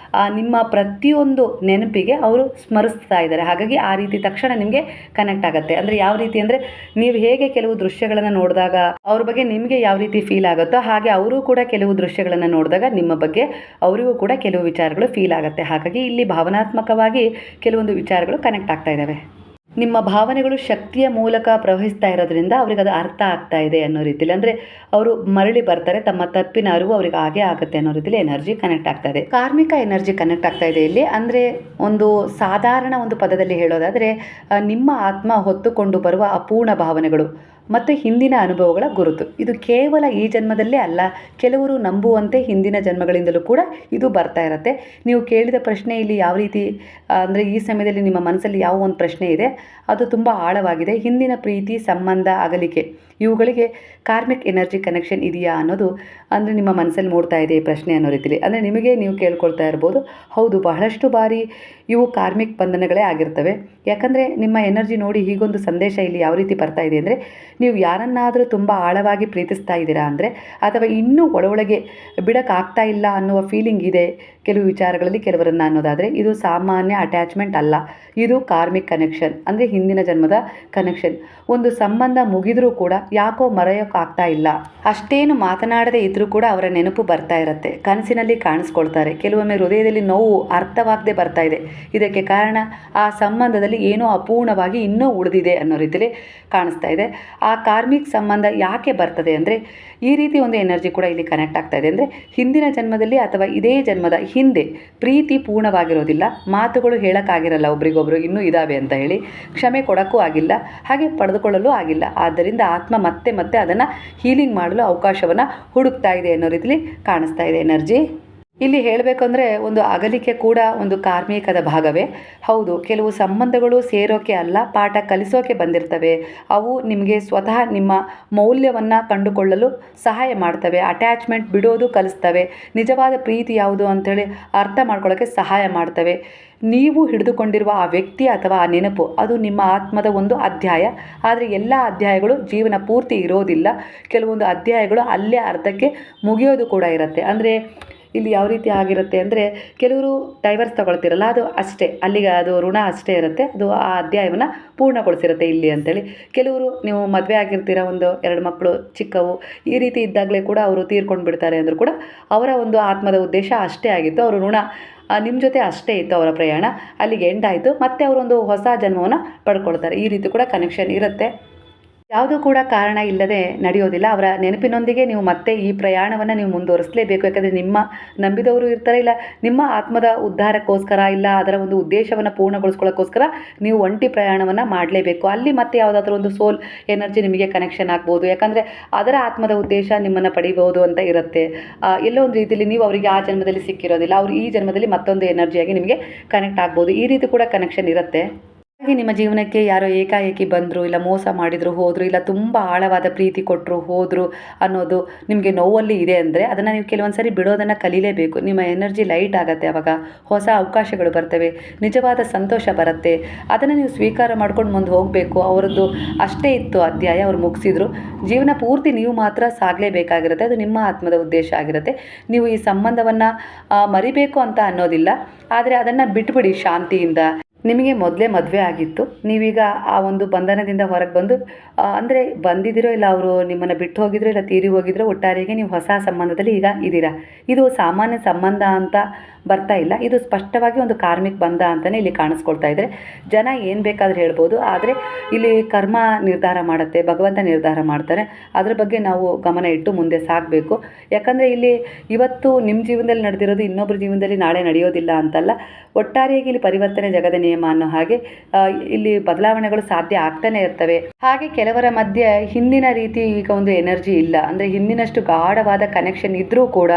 ನಿಮ್ಮ ಪ್ರತಿಯೊಂದು ನೆನಪಿಗೆ ಅವರು ಸ್ಮರಿಸ್ತಾ ಇದ್ದಾರೆ. ಹಾಗಾಗಿ ಆ ರೀತಿ ತಕ್ಷಣ ನಿಮಗೆ ಕನೆಕ್ಟ್ ಆಗುತ್ತೆ. ಅಂದರೆ ಯಾವ ರೀತಿ ಅಂದರೆ, ನೀವು ಹೇಗೆ ಕೆಲವು ದೃಶ್ಯಗಳನ್ನು ನೋಡಿದಾಗ ಅವ್ರ ಬಗ್ಗೆ ನಿಮಗೆ ಯಾವ ರೀತಿ ಫೀಲ್ ಆಗುತ್ತೋ, ಹಾಗೆ ಅವರು ಕೂಡ ಕೆಲವು ದೃಶ್ಯಗಳನ್ನು ನೋಡಿದಾಗ ನಿಮ್ಮ ಬಗ್ಗೆ ಅವರಿಗೂ ಕೂಡ ಕೆಲವು ವಿಚಾರಗಳು ಫೀಲ್ ಆಗುತ್ತೆ. ಹಾಗಾಗಿ ಇಲ್ಲಿ ಭಾವನಾತ್ಮಕವಾಗಿ ಕೆಲವೊಂದು ವಿಚಾರಗಳು ಕನೆಕ್ಟ್ ಆಗ್ತಾ ಇದ್ದಾವೆ. ನಿಮ್ಮ ಭಾವನೆಗಳು ಶಕ್ತಿಯ ಮೂಲಕ ಪ್ರವಹಿಸ್ತಾ ಇರೋದ್ರಿಂದ ಅವ್ರಿಗೆ ಅದು ಅರ್ಥ ಆಗ್ತಾ ಇದೆ ಅನ್ನೋ ರೀತಿಯಲ್ಲಿ. ಅಂದರೆ ಅವರು ಮರಳಿ ಬರ್ತಾರೆ, ತಮ್ಮ ತಪ್ಪಿನ ಅರಿವು ಅವ್ರಿಗೆ ಹಾಗೆ ಆಗುತ್ತೆ ಅನ್ನೋ ರೀತಿಯಲ್ಲಿ ಎನರ್ಜಿ ಕನೆಕ್ಟ್ ಆಗ್ತಾ ಇದೆ. ಕಾರ್ಮಿಕ ಎನರ್ಜಿ ಕನೆಕ್ಟ್ ಆಗ್ತಾ ಇದೆ ಇಲ್ಲಿ. ಅಂದರೆ ಒಂದು ಸಾಧಾರಣ ಒಂದು ಪದದಲ್ಲಿ ಹೇಳೋದಾದರೆ, ನಿಮ್ಮ ಆತ್ಮ ಹೊತ್ತುಕೊಂಡು ಬರುವ ಅಪೂರ್ಣ ಭಾವನೆಗಳು ಮತ್ತು ಹಿಂದಿನ ಅನುಭವಗಳ ಗುರುತು. ಇದು ಕೇವಲ ಈ ಜನ್ಮದಲ್ಲೇ ಅಲ್ಲ, ಕೆಲವರು ನಂಬುವಂತೆ ಹಿಂದಿನ ಜನ್ಮಗಳಿಂದಲೂ ಕೂಡ ಇದು ಬರ್ತಾ ಇರುತ್ತೆ. ನೀವು ಕೇಳಿದ ಪ್ರಶ್ನೆ ಇಲ್ಲಿ ಯಾವ ರೀತಿ ಅಂದರೆ, ಈ ಸಮಯದಲ್ಲಿ ನಿಮ್ಮ ಮನಸ್ಸಲ್ಲಿ ಯಾವ ಒಂದು ಪ್ರಶ್ನೆ ಇದೆ ಅದು ತುಂಬ ಆಳವಾಗಿದೆ. ಹಿಂದಿನ ಪ್ರೀತಿ, ಸಂಬಂಧ, ಅಗಲಿಕೆ, ಇವುಗಳಿಗೆ ಕಾರ್ಮಿಕ್ ಎನರ್ಜಿ ಕನೆಕ್ಷನ್ ಇದೆಯಾ ಅನ್ನೋದು ಅಂದರೆ ನಿಮ್ಮ ಮನಸ್ಸಲ್ಲಿ ಮೂಡ್ತಾ ಇದೆ ಈ ಪ್ರಶ್ನೆ ಅನ್ನೋ ರೀತಿಲಿ. ಅಂದರೆ ನಿಮಗೆ ನೀವು ಕೇಳ್ಕೊಳ್ತಾ ಇರ್ಬೋದು, ಹೌದು ಬಹಳಷ್ಟು ಬಾರಿ ಇವು ಕಾರ್ಮಿಕ್ ಬಂಧನಗಳೇ ಆಗಿರ್ತವೆ. ಯಾಕಂದರೆ ನಿಮ್ಮ ಎನರ್ಜಿ ನೋಡಿ ಹೀಗೊಂದು ಸಂದೇಶ ಇಲ್ಲಿ ಯಾವ ರೀತಿ ಬರ್ತಾ ಇದೆ ಅಂದರೆ, ನೀವು ಯಾರನ್ನಾದರೂ ತುಂಬ ಆಳವಾಗಿ ಪ್ರೀತಿಸ್ತಾ ಇದ್ದೀರಾ ಅಂದರೆ, ಅಥವಾ ಇನ್ನೂ ಒಳಗೆ ಬಿಡೋಕ್ಕಾಗ್ತಾ ಇಲ್ಲ ಅನ್ನುವ ಫೀಲಿಂಗ್ ಇದೆ ಕೆಲವು ವಿಚಾರಗಳಲ್ಲಿ ಕೆಲವರನ್ನು ಅನ್ನೋದಾದರೆ, ಇದು ಸಾಮಾನ್ಯ ಅಟ್ಯಾಚ್ಮೆಂಟ್ ಅಲ್ಲ, ಇದು ಕಾರ್ಮಿಕ್ ಕನೆಕ್ಷನ್. ಅಂದರೆ ಹಿಂದಿನ ಜನ್ಮದ ಕನೆಕ್ಷನ್. ಒಂದು ಸಂಬಂಧ ಮುಗಿದರೂ ಕೂಡ ಯಾಕೋ ಮರೆಯೋಕ್ಕಾಗ್ತಾ ಇಲ್ಲ, ಅಷ್ಟೇನು ಮಾತನಾಡದೇ ಇದ್ದರೂ ಕೂಡ ಅವರ ನೆನಪು ಬರ್ತಾ ಇರುತ್ತೆ, ಕನಸಿನಲ್ಲಿ ಕಾಣಿಸ್ಕೊಳ್ತಾರೆ. ಕೆಲವೊಮ್ಮೆ ಹೃದಯದಲ್ಲಿ ನೋವು ಅರ್ಥವಾಗದೆ ಬರ್ತಾ ಇದೆ. ಇದಕ್ಕೆ ಕಾರಣ ಆ ಸಂಬಂಧದಲ್ಲಿ ಏನೋ ಅಪೂರ್ಣವಾಗಿ ಇನ್ನೂ ಉಳಿದಿದೆ ಅನ್ನೋ ರೀತಿಯಲ್ಲಿ ಕಾಣಿಸ್ತಾ ಇದೆ. ಆ ಕಾರ್ಮಿಕ್ ಸಂಬಂಧ ಯಾಕೆ ಬರ್ತದೆ ಅಂದರೆ, ಈ ರೀತಿ ಒಂದು ಎನರ್ಜಿ ಕೂಡ ಇಲ್ಲಿ ಕನೆಕ್ಟ್ ಆಗ್ತಾ ಇದೆ. ಅಂದರೆ ಹಿಂದಿನ ಜನ್ಮದಲ್ಲಿ ಅಥವಾ ಇದೇ ಜನ್ಮದ ಹಿಂದೆ ಪ್ರೀತಿ ಪೂರ್ಣವಾಗಿರೋದಿಲ್ಲ, ಮಾತುಗಳು ಹೇಳೋಕ್ಕಾಗಿರಲ್ಲ ಒಬ್ರಿಗೊಬ್ರು ಇನ್ನೂ ಇದ್ದಾವೆ ಅಂತ ಹೇಳಿ, ಕ್ಷಮೆ ಕೊಡೋಕ್ಕೂ ಆಗಿಲ್ಲ, ಹಾಗೆ ಪಡೆದುಕೊಳ್ಳಲು ಆಗಿಲ್ಲ. ಆದ್ದರಿಂದ ಆತ್ಮ ಮತ್ತೆ ಮತ್ತೆ ಅದನ್ನು ಹೀಲಿಂಗ್ ಮಾಡಲು ಅವಕಾಶವನ್ನು ಹುಡುಕ್ತಾ ಇದೆ ಅನ್ನೋ ರೀತಿಯಲ್ಲಿ ಕಾಣಿಸ್ತಾ ಇದೆ ಎನರ್ಜಿ. ಇಲ್ಲಿ ಹೇಳಬೇಕು ಅಂದರೆ, ಒಂದು ಅಗಲಿಕೆ ಕೂಡ ಒಂದು ಕಾರ್ಮಿಕದ ಭಾಗವೇ ಹೌದು. ಕೆಲವು ಸಂಬಂಧಗಳು ಸೇರೋಕೆ ಅಲ್ಲ, ಪಾಠ ಕಲಿಸೋಕೆ ಬಂದಿರ್ತವೆ. ಅವು ನಿಮಗೆ ಸ್ವತಃ ನಿಮ್ಮ ಮೌಲ್ಯವನ್ನು ಕಂಡುಕೊಳ್ಳಲು ಸಹಾಯ ಮಾಡ್ತವೆ. ಅಟ್ಯಾಚ್ಮೆಂಟ್ ಬಿಡೋದು ಕಲಿಸ್ತವೆ. ನಿಜವಾದ ಪ್ರೀತಿ ಯಾವುದು ಅಂಥೇಳಿ ಅರ್ಥ ಮಾಡ್ಕೊಳ್ಳೋಕ್ಕೆ ಸಹಾಯ ಮಾಡ್ತವೆ. ನೀವು ಹಿಡಿದುಕೊಂಡಿರುವ ಆ ವ್ಯಕ್ತಿ ಅಥವಾ ಆ ನೆನಪು ಅದು ನಿಮ್ಮ ಆತ್ಮದ ಒಂದು ಅಧ್ಯಾಯ. ಆದರೆ ಎಲ್ಲ ಅಧ್ಯಾಯಗಳು ಜೀವನ ಪೂರ್ತಿ ಇರೋದಿಲ್ಲ. ಕೆಲವೊಂದು ಅಧ್ಯಾಯಗಳು ಅಲ್ಲೇ ಅರ್ಧಕ್ಕೆ ಮುಗಿಯೋದು ಕೂಡ ಇರುತ್ತೆ. ಅಂದರೆ ಇಲ್ಲಿ ಯಾವ ರೀತಿ ಆಗಿರುತ್ತೆ ಅಂದರೆ, ಕೆಲವರು ಡೈವರ್ಸ್ ತಗೊಳ್ತಿರಲ್ಲ, ಅದು ಅಷ್ಟೇ, ಅಲ್ಲಿಗೆ ಅದು ಋಣ ಅಷ್ಟೇ ಇರುತ್ತೆ, ಅದು ಆ ಅಧ್ಯಾಯವನ್ನು ಪೂರ್ಣಗೊಳಿಸಿರುತ್ತೆ ಇಲ್ಲಿ ಅಂತೇಳಿ. ಕೆಲವರು ನೀವು ಮದುವೆ ಆಗಿರ್ತೀರ, ಒಂದು 2 ಮಕ್ಕಳು ಚಿಕ್ಕವು, ಈ ರೀತಿ ಇದ್ದಾಗಲೇ ಕೂಡ ಅವರು ತೀರ್ಕೊಂಡು ಬಿಡ್ತಾರೆ ಅಂದರೂ ಕೂಡ ಅವರ ಒಂದು ಆತ್ಮದ ಉದ್ದೇಶ ಅಷ್ಟೇ ಆಗಿತ್ತು. ಅವರು ಋಣ ನಿಮ್ಮ ಜೊತೆ ಅಷ್ಟೇ ಇತ್ತು, ಅವರ ಪ್ರಯಾಣ ಅಲ್ಲಿಗೆ ಎಂಡ್ ಆಯಿತು. ಮತ್ತೆ ಅವರೊಂದು ಹೊಸ ಜನ್ಮವನ್ನು ಪಡ್ಕೊಳ್ತಾರೆ. ಈ ರೀತಿ ಕೂಡ ಕನೆಕ್ಷನ್ ಇರುತ್ತೆ. ಯಾವುದೂ ಕೂಡ ಕಾರಣ ಇಲ್ಲದೆ ನಡೆಯೋದಿಲ್ಲ. ಅವರ ನೆನಪಿನೊಂದಿಗೆ ನೀವು ಮತ್ತೆ ಈ ಪ್ರಯಾಣವನ್ನು ನೀವು ಮುಂದುವರಿಸಲೇಬೇಕು. ಯಾಕಂದರೆ ನಿಮ್ಮ ನಂಬಿದವರು ಇರ್ತಾರೆ, ಇಲ್ಲ ನಿಮ್ಮ ಆತ್ಮದ ಉದ್ಧಾರಕ್ಕೋಸ್ಕರ, ಇಲ್ಲ ಅದರ ಒಂದು ಉದ್ದೇಶವನ್ನು ಪೂರ್ಣಗೊಳಿಸ್ಕೊಳ್ಳೋಕ್ಕೋಸ್ಕರ ನೀವು ಒಂಟಿ ಪ್ರಯಾಣವನ್ನು ಮಾಡಲೇಬೇಕು. ಅಲ್ಲಿ ಮತ್ತೆ ಯಾವುದಾದ್ರೂ ಒಂದು ಸೋಲ್ ಎನರ್ಜಿ ನಿಮಗೆ ಕನೆಕ್ಷನ್ ಆಗ್ಬೋದು. ಯಾಕಂದರೆ ಅದರ ಆತ್ಮದ ಉದ್ದೇಶ ನಿಮ್ಮನ್ನು ಪಡಿಬೋದು ಅಂತ ಇರುತ್ತೆ. ಎಲ್ಲೋ ಒಂದು ರೀತಿಯಲ್ಲಿ ನೀವು ಅವರಿಗೆ ಆ ಜನ್ಮದಲ್ಲಿ ಸಿಕ್ಕಿರೋದಿಲ್ಲ, ಅವರು ಈ ಜನ್ಮದಲ್ಲಿ ಮತ್ತೊಂದು ಎನರ್ಜಿಯಾಗಿ ನಿಮಗೆ ಕನೆಕ್ಟ್ ಆಗ್ಬೋದು. ಈ ರೀತಿ ಕೂಡ ಕನೆಕ್ಷನ್ ಇರುತ್ತೆ. ಹಾಗೆ ನಿಮ್ಮ ಜೀವನಕ್ಕೆ ಯಾರೋ ಏಕಾಏಕಿ ಬಂದರು, ಇಲ್ಲ ಮೋಸ ಮಾಡಿದರು ಹೋದರು, ಇಲ್ಲ ತುಂಬ ಆಳವಾದ ಪ್ರೀತಿ ಕೊಟ್ಟರು ಹೋದರು ಅನ್ನೋದು ನಿಮಗೆ ನೋವಲ್ಲಿ ಇದೆ ಅಂದರೆ ಅದನ್ನು ನೀವು ಕೆಲವೊಂದು ಸರಿ ಬಿಡೋದನ್ನು ಕಲೀಲೇಬೇಕು. ನಿಮ್ಮ ಎನರ್ಜಿ ಲೈಟ್ ಆಗುತ್ತೆ. ಆವಾಗ ಹೊಸ ಅವಕಾಶಗಳು ಬರ್ತವೆ, ನಿಜವಾದ ಸಂತೋಷ ಬರುತ್ತೆ. ಅದನ್ನು ನೀವು ಸ್ವೀಕಾರ ಮಾಡ್ಕೊಂಡು ಮುಂದೆ ಹೋಗಬೇಕು. ಅವರದ್ದು ಅಷ್ಟೇ ಇತ್ತು ಅಧ್ಯಾಯ, ಅವ್ರು ಮುಗಿಸಿದ್ರು. ಜೀವನ ಪೂರ್ತಿ ನೀವು ಮಾತ್ರ ಸಾಗಲೇಬೇಕಾಗಿರುತ್ತೆ. ಅದು ನಿಮ್ಮ ಆತ್ಮದ ಉದ್ದೇಶ ಆಗಿರುತ್ತೆ. ನೀವು ಈ ಸಂಬಂಧವನ್ನು ಮರಿಬೇಕು ಅಂತ ಅನ್ನೋದಿಲ್ಲ, ಆದರೆ ಅದನ್ನು ಬಿಟ್ಬಿಡಿ ಶಾಂತಿಯಿಂದ. ನಿಮಗೆ ಮೊದಲೇ ಮದುವೆ ಆಗಿತ್ತು, ನೀವೀಗ ಆ ಒಂದು ಬಂಧನದಿಂದ ಹೊರಗೆ ಬಂದು ಅಂದರೆ ಬಂದಿದ್ದೀರೋ, ಇಲ್ಲ ಅವರು ನಿಮ್ಮನ್ನು ಬಿಟ್ಟು ಹೋಗಿದ್ರೋ, ಇಲ್ಲ ತೀರಿ ಹೋಗಿದ್ರೋ, ಒಟ್ಟಾರೆಗೆ ನೀವು ಹೊಸ ಸಂಬಂಧದಲ್ಲಿ ಈಗ ಇದ್ದೀರಾ. ಇದು ಸಾಮಾನ್ಯ ಸಂಬಂಧ ಅಂತ ಬರ್ತಾ ಇಲ್ಲ, ಇದು ಸ್ಪಷ್ಟವಾಗಿ ಒಂದು ಕಾರ್ಮಿಕ ಬಂಧ ಅಂತಲೇ ಇಲ್ಲಿ ಕಾಣಿಸ್ಕೊಳ್ತಾ ಇದ್ದಾರೆ. ಜನ ಏನು ಬೇಕಾದರೂ ಹೇಳ್ಬೋದು, ಆದರೆ ಇಲ್ಲಿ ಕರ್ಮ ನಿರ್ಧಾರ ಮಾಡುತ್ತೆ, ಭಗವಂತ ನಿರ್ಧಾರ ಮಾಡ್ತಾರೆ. ಅದ್ರ ಬಗ್ಗೆ ನಾವು ಗಮನ ಇಟ್ಟು ಮುಂದೆ ಸಾಗಬೇಕು. ಯಾಕಂದರೆ ಇಲ್ಲಿ ಇವತ್ತು ನಿಮ್ಮ ಜೀವನದಲ್ಲಿ ನಡೆದಿರೋದು ಇನ್ನೊಬ್ಬರ ಜೀವನದಲ್ಲಿ ನಾಳೆ ನಡೆಯೋದಿಲ್ಲ ಅಂತಲ್ಲ. ಒಟ್ಟಾರೆಯಾಗಿ ಇಲ್ಲಿ ಪರಿವರ್ತನೆ ಜಗದ ನಿಯಮ ಅನ್ನೋ ಹಾಗೆ ಇಲ್ಲಿ ಬದಲಾವಣೆಗಳು ಸಾಧ್ಯ ಆಗ್ತಾನೆ ಇರ್ತವೆ. ಹಾಗೆ ಕೆಲವರ ಮಧ್ಯೆ ಹಿಂದಿನ ರೀತಿ ಈಗ ಒಂದು ಎನರ್ಜಿ ಇಲ್ಲ, ಅಂದರೆ ಹಿಂದಿನಷ್ಟು ಗಾಢವಾದ ಕನೆಕ್ಷನ್ ಇದ್ದರೂ ಕೂಡ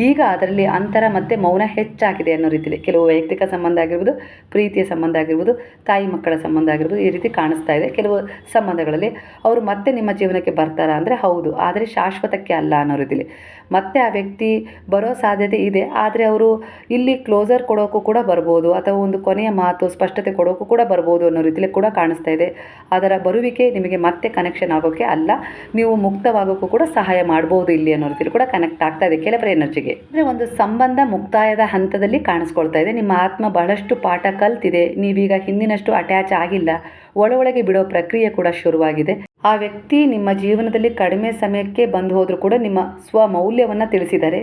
ಈಗ ಅದರಲ್ಲಿ ಅಂತರ ಮತ್ತು ಮೌನ ಹೆಚ್ಚಾಗಿದೆ ಅನ್ನೋ ರೀತಿಯಲ್ಲಿ ಕೆಲವು ವೈಯಕ್ತಿಕ ಸಂಬಂಧ ಆಗಿರ್ಬೋದು, ಪ್ರೀತಿಯ ಸಂಬಂಧ ಆಗಿರ್ಬೋದು, ತಾಯಿ ಮಕ್ಕಳ ಸಂಬಂಧ ಆಗಿರ್ಬೋದು, ಈ ರೀತಿ ಕಾಣಿಸ್ತಾ ಇದೆ. ಕೆಲವು ಸಂಬಂಧಗಳಲ್ಲಿ ಅವರು ಮತ್ತೆ ನಿಮ್ಮ ಜೀವನಕ್ಕೆ ಬರ್ತಾರಾ ಅಂದರೆ ಹೌದು, ಆದರೆ ಶಾಶ್ವತಕ್ಕೆ ಅಲ್ಲ ಅನ್ನೋ ರೀತಿಯಲ್ಲಿ ಮತ್ತೆ ಆ ವ್ಯಕ್ತಿ ಬರೋ ಸಾಧ್ಯತೆ ಇದೆ. ಆದರೆ ಅವರು ಇಲ್ಲಿ ಕ್ಲೋಸರ್ ಕೊಡೋಕ್ಕೂ ಕೂಡ ಬರ್ಬೋದು, ಅಥವಾ ಒಂದು ಕೊನೆಯ ಮಾತು ಸ್ಪಷ್ಟತೆ ಕೊಡೋಕ್ಕೂ ಕೂಡ ಬರ್ಬೋದು ಅನ್ನೋ ರೀತಿಯಲ್ಲಿ ಕೂಡ ಕಾಣಿಸ್ತಾ ಇದೆ. ಅದರ ಬರುವಿಕೆ ನಿಮಗೆ ಮತ್ತೆ ಕನೆಕ್ಷನ್ ಆಗೋಕ್ಕೆ ಅಲ್ಲ, ನೀವು ಮುಕ್ತವಾಗೋಕ್ಕೂ ಕೂಡ ಸಹಾಯ ಮಾಡ್ಬೋದು ಇಲ್ಲಿ ಅನ್ನೋ ರೀತಿಯಲ್ಲಿ ಕೂಡ ಕನೆಕ್ಟ್ ಆಗ್ತಾ ಇದೆ ಕೆಲವರ ಎನರ್ಜಿಗೆ. ಅಂದರೆ ಒಂದು ಸಂಬಂಧ ಮುಕ್ತಾಯದ ಹಂತದಲ್ಲಿ ಕಾಣಿಸ್ಕೊಳ್ತಾ ಇದೆ. ನಿಮ್ಮ ಆತ್ಮ ಬಹಳಷ್ಟು ಪಾಠ ಕಲ್ತಿದೆ. ನೀವೀಗ ಹಿಂದಿನಷ್ಟು ಅಟ್ಯಾಚ್ ಆಗಿಲ್ಲ, ಒಳಗೆ ಬಿಡೋ ಪ್ರಕ್ರಿಯೆ ಕೂಡ ಶುರುವಾಗಿದೆ. ಆ ವ್ಯಕ್ತಿ ನಿಮ್ಮ ಜೀವನದಲ್ಲಿ ಕಡಿಮೆ ಸಮಯಕ್ಕೆ ಬಂದು ಹೋದರೂ ಕೂಡ ನಿಮ್ಮ ಸ್ವಮೌಲ್ಯವನ್ನು ತಿಳಿಸಿದ್ದಾರೆ.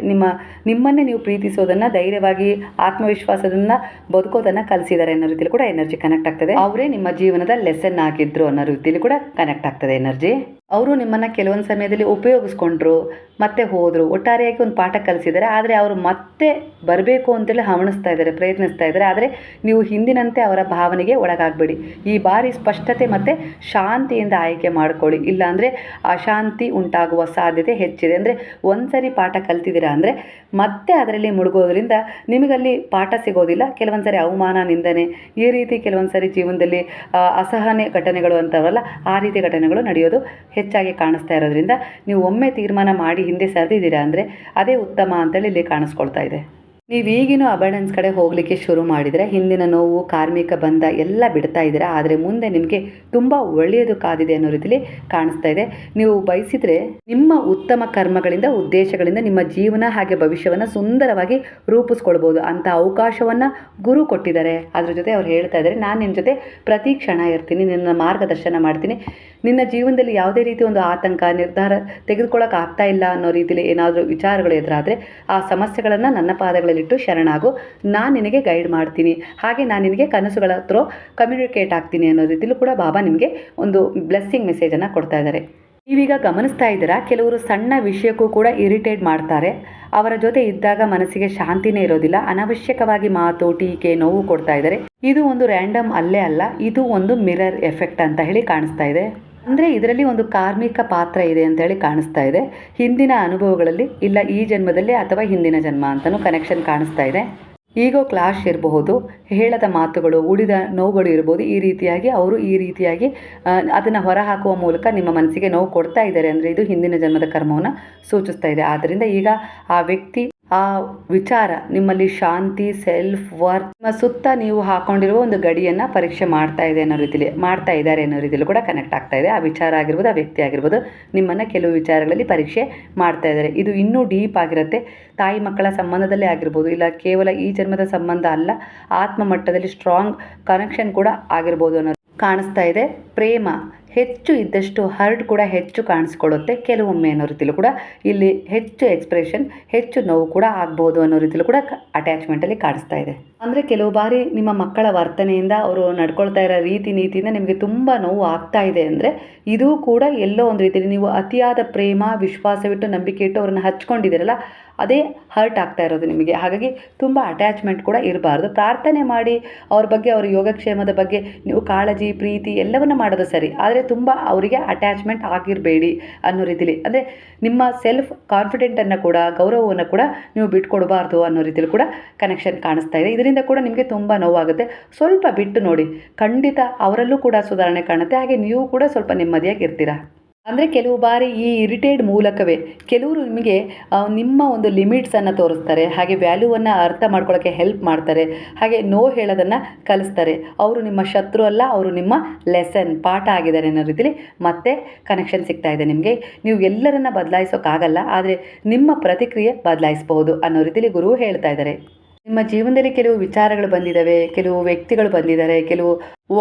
ನಿಮ್ಮನ್ನೇ ನೀವು ಪ್ರೀತಿಸೋದನ್ನು, ಧೈರ್ಯವಾಗಿ ಆತ್ಮವಿಶ್ವಾಸದನ್ನು ಬದುಕೋದನ್ನು ಕಲಿಸಿದ್ದಾರೆ ಅನ್ನೋ ರೀತಿಯಲ್ಲಿ ಕೂಡ ಎನರ್ಜಿ ಕನೆಕ್ಟ್ ಆಗ್ತದೆ. ಅವರೇ ನಿಮ್ಮ ಜೀವನದ ಲೆಸನ್ ಆಗಿದ್ರು ಅನ್ನೋ ರೀತಿಯಲ್ಲಿ ಕೂಡ ಕನೆಕ್ಟ್ ಆಗ್ತದೆ ಎನರ್ಜಿ. ಅವರು ನಿಮ್ಮನ್ನು ಕೆಲವೊಂದು ಸಮಯದಲ್ಲಿ ಉಪಯೋಗಿಸ್ಕೊಂಡ್ರು, ಮತ್ತೆ ಹೋದರು, ಒಟ್ಟಾರೆಯಾಗಿ ಒಂದು ಪಾಠ ಕಲಿಸಿದ್ದಾರೆ. ಆದರೆ ಅವರು ಮತ್ತೆ ಬರಬೇಕು ಅಂತೇಳಿ ಹವಣಿಸ್ತಾ ಇದ್ದಾರೆ, ಪ್ರಯತ್ನಿಸ್ತಾ ಇದ್ದಾರೆ. ಆದರೆ ನೀವು ಹಿಂದಿನಂತೆ ಅವರ ಭಾವನೆಗೆ ಒಳಗಾಗಬೇಡಿ. ಈ ಬಾರಿ ಸ್ಪಷ್ಟತೆ ಮತ್ತು ಶಾಂತಿಯಿಂದ ಆಯ್ಕೆ ಮಾಡ್ಕೊಳ್ಳಿ, ಇಲ್ಲಾಂದರೆ ಅಶಾಂತಿ ಉಂಟಾಗುವ ಸಾಧ್ಯತೆ ಹೆಚ್ಚಿದೆ. ಅಂದರೆ ಒಂದು ಸರಿ ಪಾಠ ಕಲ್ತಿದ್ದೀರಾ ಅಂದರೆ ಮತ್ತೆ ಅದರಲ್ಲಿ ಮುಳುಗೋದ್ರಿಂದ ನಿಮಗಲ್ಲಿ ಪಾಠ ಸಿಗೋದಿಲ್ಲ. ಕೆಲವೊಂದು ಸರಿ ಅವಮಾನ, ನಿಂದನೆ, ಈ ರೀತಿ ಕೆಲವೊಂದು ಸರಿ ಜೀವನದಲ್ಲಿ ಅಸಹನೆ ಘಟನೆಗಳು ಅಂತಾವಲ್ಲ, ಆ ರೀತಿ ಘಟನೆಗಳು ನಡೆಯೋದು ಹೆಚ್ಚಾಗಿ ಕಾಣಿಸ್ತಾ ಇರೋದ್ರಿಂದ ನೀವು ಒಮ್ಮೆ ತೀರ್ಮಾನ ಮಾಡಿ ಹಿಂದೆ ಸರಿದಿದ್ದೀರಾ ಅಂದರೆ ಅದೇ ಉತ್ತಮ ಅಂತೇಳಿ ಇಲ್ಲಿ ಕಾಣಿಸ್ಕೊಳ್ತಾ ಇದೆ. ನೀವು ಈಗಿನೂ ಅಬಂಡೆನ್ಸ್ ಕಡೆ ಹೋಗಲಿಕ್ಕೆ ಶುರು ಮಾಡಿದರೆ ಹಿಂದಿನ ನೋವು, ಕಾರ್ಮಿಕ ಬಂಧ ಎಲ್ಲ ಬಿಡ್ತಾ ಇದ್ದೀರಾ. ಆದರೆ ಮುಂದೆ ನಿಮಗೆ ತುಂಬ ಒಳ್ಳೆಯದು ಕಾದಿದೆ ಅನ್ನೋ ರೀತಿಯಲ್ಲಿ ಕಾಣಿಸ್ತಾ ಇದೆ. ನೀವು ಬಯಸಿದರೆ ನಿಮ್ಮ ಉತ್ತಮ ಕರ್ಮಗಳಿಂದ, ಉದ್ದೇಶಗಳಿಂದ ನಿಮ್ಮ ಜೀವನ ಹಾಗೆ ಭವಿಷ್ಯವನ್ನು ಸುಂದರವಾಗಿ ರೂಪಿಸ್ಕೊಳ್ಬೋದು ಅಂತ ಅವಕಾಶವನ್ನು ಗುರು ಕೊಟ್ಟಿದ್ದಾರೆ. ಅದ್ರ ಜೊತೆ ಅವ್ರು ಹೇಳ್ತಾ ಇದ್ದಾರೆ, ನಾನು ನಿನ್ನ ಜೊತೆ ಪ್ರತಿ ಕ್ಷಣ ಇರ್ತೀನಿ, ನಿನ್ನ ಮಾರ್ಗದರ್ಶನ ಮಾಡ್ತೀನಿ. ನಿನ್ನ ಜೀವನದಲ್ಲಿ ಯಾವುದೇ ರೀತಿ ಒಂದು ಆತಂಕ, ನಿರ್ಧಾರ ತೆಗೆದುಕೊಳ್ಳೋಕೆ ಆಗ್ತಾ ಇಲ್ಲ ಅನ್ನೋ ರೀತಿಯಲ್ಲಿ ಏನಾದರೂ ವಿಚಾರಗಳು ಎದುರಾದರೆ ಆ ಸಮಸ್ಯೆಗಳನ್ನು ನನ್ನ ಪಾದಗಳಲ್ಲಿಟ್ಟು ಶರಣಾಗು, ನಾನು ನಿನಗೆ ಗೈಡ್ ಮಾಡ್ತೀನಿ, ಹಾಗೆ ನಾನು ನಿನಗೆ ಕನಸುಗಳ ಹತ್ರ ಕಮ್ಯುನಿಕೇಟ್ ಆಗ್ತೀನಿ ಅನ್ನೋ ರೀತಿಯಲ್ಲೂ ಕೂಡ ಬಾಬಾ ನಿಮಗೆ ಒಂದು ಬ್ಲೆಸ್ಸಿಂಗ್ ಮೆಸೇಜನ್ನು ಕೊಡ್ತಾ ಇದ್ದಾರೆ. ನೀವೀಗ ಗಮನಿಸ್ತಾ ಇದ್ದೀರಾ, ಕೆಲವರು ಸಣ್ಣ ವಿಷಯಕ್ಕೂ ಕೂಡ ಇರಿಟೇಟ್ ಮಾಡ್ತಾರೆ. ಅವರ ಜೊತೆ ಇದ್ದಾಗ ಮನಸ್ಸಿಗೆ ಶಾಂತಿನೇ ಇರೋದಿಲ್ಲ. ಅನಾವಶ್ಯಕವಾಗಿ ಮಾತು, ಟೀಕೆ, ನೋವು ಕೊಡ್ತಾ ಇದ್ದಾರೆ. ಇದು ಒಂದು ರ್ಯಾಂಡಮ್ ಅಲ್ಲೇ ಅಲ್ಲ, ಇದು ಒಂದು ಮಿರರ್ ಎಫೆಕ್ಟ್ ಅಂತ ಹೇಳಿ ಕಾಣಿಸ್ತಾ ಇದೆ. ಅಂದರೆ ಇದರಲ್ಲಿ ಒಂದು ಕಾರ್ಮಿಕ ಪಾತ್ರ ಇದೆ ಅಂತ ಹೇಳಿ ಕಾಣಿಸ್ತಾ ಇದೆ. ಹಿಂದಿನ ಅನುಭವಗಳಲ್ಲಿ, ಇಲ್ಲ ಈ ಜನ್ಮದಲ್ಲಿ ಅಥವಾ ಹಿಂದಿನ ಜನ್ಮ ಅಂತಲೂ ಕನೆಕ್ಷನ್ ಕಾಣಿಸ್ತಾ ಇದೆ. ಈಗೋ ಕ್ಲಾಶ್ ಇರಬಹುದು, ಹೇಳದ ಮಾತುಗಳು, ಉಳಿದ ನೋವುಗಳು ಇರ್ಬೋದು. ಈ ರೀತಿಯಾಗಿ ಅವರು ಈ ರೀತಿಯಾಗಿ ಅದನ್ನು ಹೊರಹಾಕುವ ಮೂಲಕ ನಿಮ್ಮ ಮನಸ್ಸಿಗೆ ನೋವು ಕೊಡ್ತಾ ಇದ್ದಾರೆ. ಅಂದರೆ ಇದು ಹಿಂದಿನ ಜನ್ಮದ ಕರ್ಮವನ್ನು ಸೂಚಿಸ್ತಾ ಇದೆ. ಆದ್ದರಿಂದ ಈಗ ಆ ವ್ಯಕ್ತಿ, ಆ ವಿಚಾರ ನಿಮ್ಮಲ್ಲಿ ಶಾಂತಿ, ಸೆಲ್ಫ್ ವರ್ತ್, ನಿಮ್ಮ ಸುತ್ತ ನೀವು ಹಾಕೊಂಡಿರುವ ಒಂದು ಗಡಿಯನ್ನು ಪರೀಕ್ಷೆ ಮಾಡ್ತಾ ಇದೆ ಅನ್ನೋ ರೀತಿಯಲ್ಲಿ, ಮಾಡ್ತಾ ಇದ್ದಾರೆ ಅನ್ನೋ ರೀತಿಯಲ್ಲಿ ಕೂಡ ಕನೆಕ್ಟ್ ಆಗ್ತಾ ಇದೆ. ಆ ವಿಚಾರ ಆಗಿರ್ಬೋದು, ಆ ವ್ಯಕ್ತಿ ಆಗಿರ್ಬೋದು, ನಿಮ್ಮನ್ನು ಕೆಲವು ವಿಚಾರಗಳಲ್ಲಿ ಪರೀಕ್ಷೆ ಮಾಡ್ತಾ ಇದ್ದಾರೆ. ಇದು ಇನ್ನೂ ಡೀಪ್ ಆಗಿರುತ್ತೆ. ತಾಯಿ ಮಕ್ಕಳ ಸಂಬಂಧದಲ್ಲೇ ಆಗಿರ್ಬೋದು, ಇಲ್ಲ ಕೇವಲ ಈ ಜನ್ಮದ ಸಂಬಂಧ ಅಲ್ಲ, ಆತ್ಮ ಮಟ್ಟದಲ್ಲಿ ಸ್ಟ್ರಾಂಗ್ ಕನೆಕ್ಷನ್ ಕೂಡ ಆಗಿರ್ಬೋದು ಅನ್ನೋ ಕಾಣಿಸ್ತಾ ಇದೆ. ಪ್ರೇಮ, ಹೆಚ್ಚು ಇದ್ದಷ್ಟು ಹರ್ಟ್ ಕೂಡ ಹೆಚ್ಚು ಕಾಣಿಸ್ಕೊಳ್ಳುತ್ತೆ. ಕೆಲವೊಮ್ಮೆ ಅನ್ನೋ ರೀತಿಲೂ ಕೂಡ ಇಲ್ಲಿ ಹೆಚ್ಚು ಎಕ್ಸ್ಪ್ರೆಷನ್, ಹೆಚ್ಚು ನೋವು ಕೂಡ ಆಗ್ಬೋದು ಅನ್ನೋ ರೀತಿಲೂ ಕೂಡ ಅಟ್ಯಾಚ್ಮೆಂಟಲ್ಲಿ ಕಾಣಿಸ್ತಾ ಇದೆ. ಅಂದರೆ ಕೆಲವು ಬಾರಿ ನಿಮ್ಮ ಮಕ್ಕಳ ವರ್ತನೆಯಿಂದ ಅವರು ನಡ್ಕೊಳ್ತಾ ಇರೋ ರೀತಿ ನೀತಿಯಿಂದ ನಿಮಗೆ ತುಂಬ ನೋವು ಆಗ್ತಾ ಇದೆ ಅಂದರೆ ಇದು ಕೂಡ ಎಲ್ಲೋ ಒಂದು ರೀತಿಯಲ್ಲಿ ನೀವು ಅತಿಯಾದ ಪ್ರೇಮ, ವಿಶ್ವಾಸವಿಟ್ಟು, ನಂಬಿಕೆ ಇಟ್ಟು ಅವ್ರನ್ನ ಹಚ್ಕೊಂಡಿದ್ದೀರಲ್ಲ, ಅದೇ ಹರ್ಟ್ ಆಗ್ತಾ ಇರೋದು ನಿಮಗೆ. ಹಾಗಾಗಿ ತುಂಬ ಅಟ್ಯಾಚ್ಮೆಂಟ್ ಕೂಡ ಇರಬಾರ್ದು. ಪ್ರಾರ್ಥನೆ ಮಾಡಿ ಅವ್ರ ಬಗ್ಗೆ, ಅವರ ಯೋಗಕ್ಷೇಮದ ಬಗ್ಗೆ ನೀವು ಕಾಳಜಿ, ಪ್ರೀತಿ ಎಲ್ಲವನ್ನ ಮಾಡೋದು ಸರಿ, ಆದರೆ ತುಂಬ ಅವರಿಗೆ ಅಟ್ಯಾಚ್ಮೆಂಟ್ ಆಗಿರಬೇಡಿ ಅನ್ನೋ ರೀತಿಲಿ. ಅಂದರೆ ನಿಮ್ಮ ಸೆಲ್ಫ್ ಕಾನ್ಫಿಡೆಂಟನ್ನು ಕೂಡ, ಗೌರವವನ್ನು ಕೂಡ ನೀವು ಬಿಟ್ಕೊಡಬಾರ್ದು ಅನ್ನೋ ರೀತಿಲಿ ಕೂಡ ಕನೆಕ್ಷನ್ ಕಾಣಿಸ್ತಾ ಇದೆ. ಇದರಿಂದ ಕೂಡ ನಿಮಗೆ ತುಂಬ ನೋವಾಗುತ್ತೆ. ಸ್ವಲ್ಪ ಬಿಟ್ಟು ನೋಡಿ, ಖಂಡಿತ ಅವರಲ್ಲೂ ಕೂಡ ಸುಧಾರಣೆ ಕಾಣುತ್ತೆ. ಹಾಗೆ ನೀವು ಕೂಡ ಸ್ವಲ್ಪ ನೆಮ್ಮದಿಯಾಗಿರ್ತೀರ. ಅಂದರೆ ಕೆಲವು ಬಾರಿ ಈ ಇರಿಟೇಟ್ ಮೂಲಕವೇ ಕೆಲವರು ನಿಮಗೆ ನಿಮ್ಮ ಒಂದು ಲಿಮಿಟ್ಸನ್ನು ತೋರಿಸ್ತಾರೆ, ಹಾಗೆ ವ್ಯಾಲ್ಯೂವನ್ನು ಅರ್ಥ ಮಾಡ್ಕೊಳ್ಳೋಕ್ಕೆ ಹೆಲ್ಪ್ ಮಾಡ್ತಾರೆ, ಹಾಗೆ ನೋ ಹೇಳೋದನ್ನು ಕಲಿಸ್ತಾರೆ. ಅವರು ನಿಮ್ಮ ಶತ್ರು ಅಲ್ಲ, ಅವರು ನಿಮ್ಮ ಲೆಸನ್, ಪಾಠ ಆಗಿದ್ದಾರೆ ಅನ್ನೋ ರೀತಿಲಿ ಮತ್ತೆ ಕನೆಕ್ಷನ್ ಸಿಗ್ತಾ ಇದೆ ನಿಮಗೆ. ನೀವು ಎಲ್ಲರನ್ನ ಬದಲಾಯಿಸೋಕ್ಕಾಗಲ್ಲ, ಆದರೆ ನಿಮ್ಮ ಪ್ರತಿಕ್ರಿಯೆ ಬದಲಾಯಿಸಬಹುದು ಅನ್ನೋ ರೀತಿಲಿ ಗುರು ಹೇಳ್ತಾ ಇದ್ದಾರೆ. ನಿಮ್ಮ ಜೀವನದಲ್ಲಿ ಕೆಲವು ವಿಚಾರಗಳು ಬಂದಿದ್ದಾವೆ, ಕೆಲವು ವ್ಯಕ್ತಿಗಳು ಬಂದಿದ್ದಾರೆ, ಕೆಲವು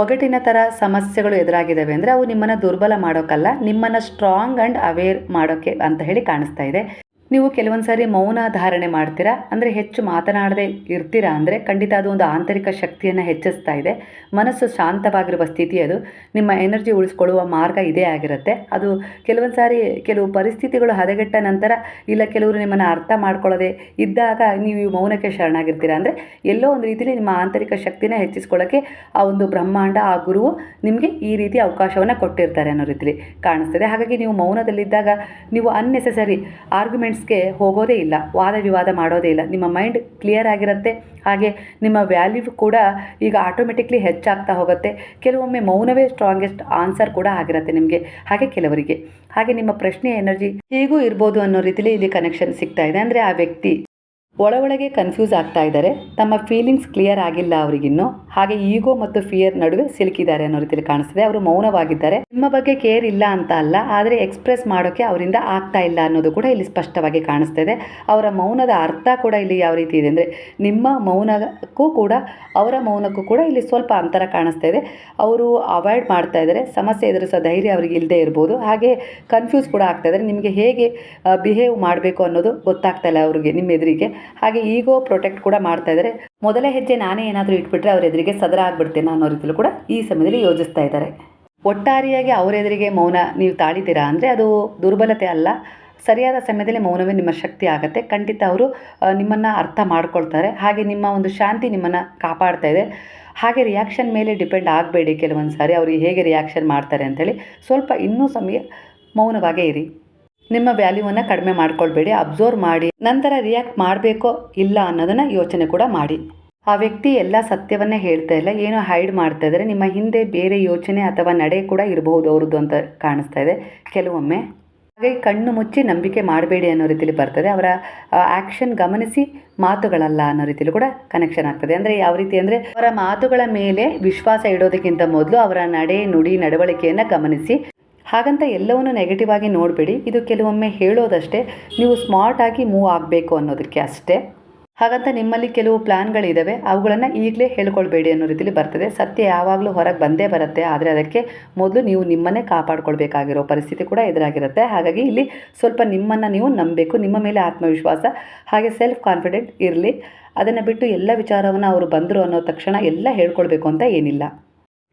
ಒಗಟಿನ ಥರ ಸಮಸ್ಯೆಗಳು ಎದುರಾಗಿದ್ದಾವೆ ಅಂದರೆ ಅವು ನಿಮ್ಮನ್ನು ದುರ್ಬಲ ಮಾಡೋಕ್ಕಲ್ಲ, ನಿಮ್ಮನ್ನು ಸ್ಟ್ರಾಂಗ್ ಆ್ಯಂಡ್ ಅವೇರ್ ಮಾಡೋಕ್ಕೆ ಅಂತ ಹೇಳಿ ಕಾಣಿಸ್ತಾ ಇದೆ. ನೀವು ಕೆಲವೊಂದು ಸಾರಿ ಮೌನ ಧಾರಣೆ ಮಾಡ್ತೀರಾ, ಅಂದರೆ ಹೆಚ್ಚು ಮಾತನಾಡದೆ ಇರ್ತೀರಾ ಅಂದರೆ ಖಂಡಿತ ಅದು ಒಂದು ಆಂತರಿಕ ಶಕ್ತಿಯನ್ನು ಹೆಚ್ಚಿಸ್ತಾ ಇದೆ. ಮನಸ್ಸು ಶಾಂತವಾಗಿರುವ ಸ್ಥಿತಿ ಅದು. ನಿಮ್ಮ ಎನರ್ಜಿ ಉಳಿಸ್ಕೊಳ್ಳುವ ಮಾರ್ಗ ಇದೇ ಆಗಿರುತ್ತೆ. ಅದು ಕೆಲವೊಂದು ಸಾರಿ ಕೆಲವು ಪರಿಸ್ಥಿತಿಗಳು ಹದಗೆಟ್ಟ ನಂತರ, ಇಲ್ಲ ಕೆಲವರು ನಿಮ್ಮನ್ನು ಅರ್ಥ ಮಾಡ್ಕೊಳ್ಳೋದೆ ಇದ್ದಾಗ ನೀವು ಈ ಮೌನಕ್ಕೆ ಶರಣಾಗಿರ್ತೀರಾ. ಅಂದರೆ ಎಲ್ಲೋ ಒಂದು ರೀತಿಯಲ್ಲಿ ನಿಮ್ಮ ಆಂತರಿಕ ಶಕ್ತಿನ ಹೆಚ್ಚಿಸ್ಕೊಳ್ಳೋಕ್ಕೆ ಆ ಒಂದು ಬ್ರಹ್ಮಾಂಡ, ಆ ಗುರುವು ನಿಮಗೆ ಈ ರೀತಿ ಅವಕಾಶವನ್ನು ಕೊಟ್ಟಿರ್ತಾರೆ ಅನ್ನೋ ರೀತಿಲಿ ಕಾಣಿಸ್ತದೆ. ಹಾಗಾಗಿ ನೀವು ಮೌನದಲ್ಲಿದ್ದಾಗ ನೀವು ಅನ್ನೆಸೆಸರಿ ಆರ್ಗ್ಯುಮೆಂಟ್ಸ್ಗೆ ಹೋಗೋದೇ ಇಲ್ಲ, ವಾದ ವಿವಾದ ಮಾಡೋದೇ ಇಲ್ಲ. ನಿಮ್ಮ ಮೈಂಡ್ ಕ್ಲಿಯರ್ ಆಗಿರುತ್ತೆ. ಹಾಗೆ ನಿಮ್ಮ ವ್ಯಾಲ್ಯೂ ಕೂಡ ಈಗ ಆಟೋಮೆಟಿಕ್ಲಿ ಹೆಚ್ಚಾಗ್ತಾ ಹೋಗುತ್ತೆ. ಕೆಲವೊಮ್ಮೆ ಮೌನವೇ ಸ್ಟ್ರಾಂಗೆಸ್ಟ್ ಆನ್ಸರ್ ಕೂಡ ಆಗಿರುತ್ತೆ ನಿಮಗೆ, ಹಾಗೆ ಕೆಲವರಿಗೆ. ಹಾಗೆ ನಿಮ್ಮ ಪ್ರಶ್ನೆ ಎನರ್ಜಿ ಹೀಗೂ ಇರ್ಬೋದು ಅನ್ನೋ ರೀತಿಲಿ ಇಲ್ಲಿ ಕನೆಕ್ಷನ್ ಸಿಗ್ತಾ ಇದೆ. ಅಂದರೆ ಆ ವ್ಯಕ್ತಿ ಒಳಗೆ ಕನ್ಫ್ಯೂಸ್ ಆಗ್ತಾ ಇದ್ದಾರೆ, ತಮ್ಮ ಫೀಲಿಂಗ್ಸ್ ಕ್ಲಿಯರ್ ಆಗಿಲ್ಲ ಅವರಿಗಿನ್ನು, ಹಾಗೆ ಈಗೋ ಮತ್ತು ಫಿಯರ್ ನಡುವೆ ಸಿಲುಕಿದ್ದಾರೆ ಅನ್ನೋ ರೀತಿಯಲ್ಲಿ ಕಾಣಿಸ್ತಿದೆ. ಅವರು ಮೌನವಾಗಿದ್ದಾರೆ. ನಿಮ್ಮ ಬಗ್ಗೆ ಕೇರ್ ಇಲ್ಲ ಅಂತ ಅಲ್ಲ, ಆದರೆ ಎಕ್ಸ್ಪ್ರೆಸ್ ಮಾಡೋಕ್ಕೆ ಅವರಿಂದ ಆಗ್ತಾ ಇಲ್ಲ ಅನ್ನೋದು ಕೂಡ ಇಲ್ಲಿ ಸ್ಪಷ್ಟವಾಗಿ ಕಾಣಿಸ್ತಾ ಇದೆ. ಅವರ ಮೌನದ ಅರ್ಥ ಕೂಡ ಇಲ್ಲಿ ಯಾವ ರೀತಿ ಇದೆ ಅಂದರೆ, ನಿಮ್ಮ ಮೌನಕ್ಕೂ ಕೂಡ ಅವರ ಮೌನಕ್ಕೂ ಕೂಡ ಇಲ್ಲಿ ಸ್ವಲ್ಪ ಅಂತರ ಕಾಣಿಸ್ತಾ ಇದೆ. ಅವರು ಅವಾಯ್ಡ್ ಮಾಡ್ತಾ ಇದ್ದಾರೆ, ಸಮಸ್ಯೆ ಎದುರಿಸೋ ಧೈರ್ಯ ಅವರಿಗೆ ಇಲ್ಲದೆ ಇರ್ಬೋದು. ಹಾಗೆ ಕನ್ಫ್ಯೂಸ್ ಕೂಡ ಆಗ್ತಾ ಇದ್ದಾರೆ, ನಿಮಗೆ ಹೇಗೆ ಬಿಹೇವ್ ಮಾಡಬೇಕು ಅನ್ನೋದು ಗೊತ್ತಾಗ್ತಾ ಇಲ್ಲ ಅವರಿಗೆ ನಿಮ್ಮ ಎದುರಿಗೆ. ಹಾಗೆ ಈಗೋ ಪ್ರೊಟೆಕ್ಟ್ ಕೂಡ ಮಾಡ್ತಾ ಇದ್ದಾರೆ. ಮೊದಲ ಹೆಜ್ಜೆ ನಾನೇ ಏನಾದರೂ ಇಟ್ಬಿಟ್ರೆ ಅವ್ರ ಎದುರಿಗೆ ಸದರ ಆಗ್ಬಿಡ್ತೇನೆ ಅನ್ನೋ ರೀತಿಯಲ್ಲೂ ಕೂಡ ಈ ಸಮಯದಲ್ಲಿ ಯೋಚಿಸ್ತಾ ಇದ್ದಾರೆ. ಒಟ್ಟಾರೆಯಾಗಿ ಅವರ ಎದುರಿಗೆ ಮೌನ ನೀವು ತಾಳಿದ್ದೀರಾ ಅಂದರೆ ಅದು ದುರ್ಬಲತೆ ಅಲ್ಲ, ಸರಿಯಾದ ಸಮಯದಲ್ಲಿ ಮೌನವೇ ನಿಮ್ಮ ಶಕ್ತಿ ಆಗುತ್ತೆ. ಖಂಡಿತ ಅವರು ನಿಮ್ಮನ್ನು ಅರ್ಥ ಮಾಡ್ಕೊಳ್ತಾರೆ. ಹಾಗೆ ನಿಮ್ಮ ಒಂದು ಶಾಂತಿ ನಿಮ್ಮನ್ನು ಕಾಪಾಡ್ತಾ ಇದೆ. ಹಾಗೆ ರಿಯಾಕ್ಷನ್ ಮೇಲೆ ಡಿಪೆಂಡ್ ಆಗಬೇಡಿ. ಕೆಲವೊಂದು ಸಾರಿ ಅವ್ರಿಗೆ ಹೇಗೆ ರಿಯಾಕ್ಷನ್ ಮಾಡ್ತಾರೆ ಅಂಥೇಳಿ ಸ್ವಲ್ಪ ಇನ್ನೂ ಸಮಯ ಮೌನವಾಗೇ ಇರಿ. ನಿಮ್ಮ ವ್ಯಾಲ್ಯೂವನ್ನು ಕಡಿಮೆ ಮಾಡ್ಕೊಳ್ಬೇಡಿ, ಅಬ್ಸರ್ವ್ ಮಾಡಿ, ನಂತರ ರಿಯಾಕ್ಟ್ ಮಾಡಬೇಕೋ ಇಲ್ಲ ಅನ್ನೋದನ್ನು ಯೋಚನೆ ಕೂಡ ಮಾಡಿ. ಆ ವ್ಯಕ್ತಿ ಎಲ್ಲ ಸತ್ಯವನ್ನೇ ಹೇಳ್ತಾ ಇಲ್ಲ, ಏನೋ ಹೈಡ್ ಮಾಡ್ತಾ ಇದ್ದಾರೆ. ನಿಮ್ಮ ಹಿಂದೆ ಬೇರೆ ಯೋಚನೆ ಅಥವಾ ನಡೆ ಕೂಡ ಇರಬಹುದು ಅವ್ರದ್ದು ಅಂತ ಕಾಣಿಸ್ತಾ ಇದೆ ಕೆಲವೊಮ್ಮೆ. ಹಾಗಾಗಿ ಕಣ್ಣು ಮುಚ್ಚಿ ನಂಬಿಕೆ ಮಾಡಬೇಡಿ ಅನ್ನೋ ರೀತಿಯಲ್ಲಿ ಬರ್ತದೆ. ಅವರ ಆ್ಯಕ್ಷನ್ ಗಮನಿಸಿ, ಮಾತುಗಳಲ್ಲ ಅನ್ನೋ ರೀತಿಯಲ್ಲಿ ಕೂಡ ಕನೆಕ್ಷನ್ ಆಗ್ತದೆ. ಅಂದರೆ ಯಾವ ರೀತಿ ಅಂದರೆ, ಅವರ ಮಾತುಗಳ ಮೇಲೆ ವಿಶ್ವಾಸ ಇಡೋದಕ್ಕಿಂತ ಮೊದಲು ಅವರ ನಡೆ, ನುಡಿ, ನಡವಳಿಕೆಯನ್ನು ಗಮನಿಸಿ. ಹಾಗಂತ ಎಲ್ಲವನ್ನೂ ನೆಗೆಟಿವ್ ಆಗಿ ನೋಡಬೇಡಿ. ಇದು ಕೆಲವೊಮ್ಮೆ ಹೇಳೋದಷ್ಟೇ, ನೀವು ಸ್ಮಾರ್ಟ್ ಆಗಿ ಮೂವ್ ಆಗಬೇಕು ಅನ್ನೋದಕ್ಕೆ ಅಷ್ಟೇ. ಹಾಗಂತ ನಿಮ್ಮಲ್ಲಿ ಕೆಲವು ಪ್ಲ್ಯಾನ್ಗಳಿದ್ದಾವೆ, ಅವುಗಳನ್ನು ಈಗಲೇ ಹೇಳ್ಕೊಳ್ಬೇಡಿ ಅನ್ನೋ ರೀತಿಲಿ ಬರ್ತದೆ. ಸತ್ಯ ಯಾವಾಗಲೂ ಹೊರಗೆ ಬಂದೇ ಬರುತ್ತೆ, ಆದರೆ ಅದಕ್ಕೆ ಮೊದಲು ನೀವು ನಿಮ್ಮನ್ನೇ ಕಾಪಾಡ್ಕೊಳ್ಬೇಕಾಗಿರೋ ಪರಿಸ್ಥಿತಿ ಕೂಡ ಎದುರಾಗಿರುತ್ತೆ. ಹಾಗಾಗಿ ಇಲ್ಲಿ ಸ್ವಲ್ಪ ನಿಮ್ಮನ್ನು ನೀವು ನಂಬಬೇಕು, ನಿಮ್ಮ ಮೇಲೆ ಆತ್ಮವಿಶ್ವಾಸ ಹಾಗೆ ಸೆಲ್ಫ್ ಕಾನ್ಫಿಡೆಂಟ್ ಇರಲಿ. ಅದನ್ನು ಬಿಟ್ಟು ಎಲ್ಲ ವಿಚಾರವನ್ನು ಅವರು ಬಂದರು ಅನ್ನೋ ತಕ್ಷಣ ಎಲ್ಲ ಹೇಳ್ಕೊಳ್ಬೇಕು ಅಂತ ಏನಿಲ್ಲ.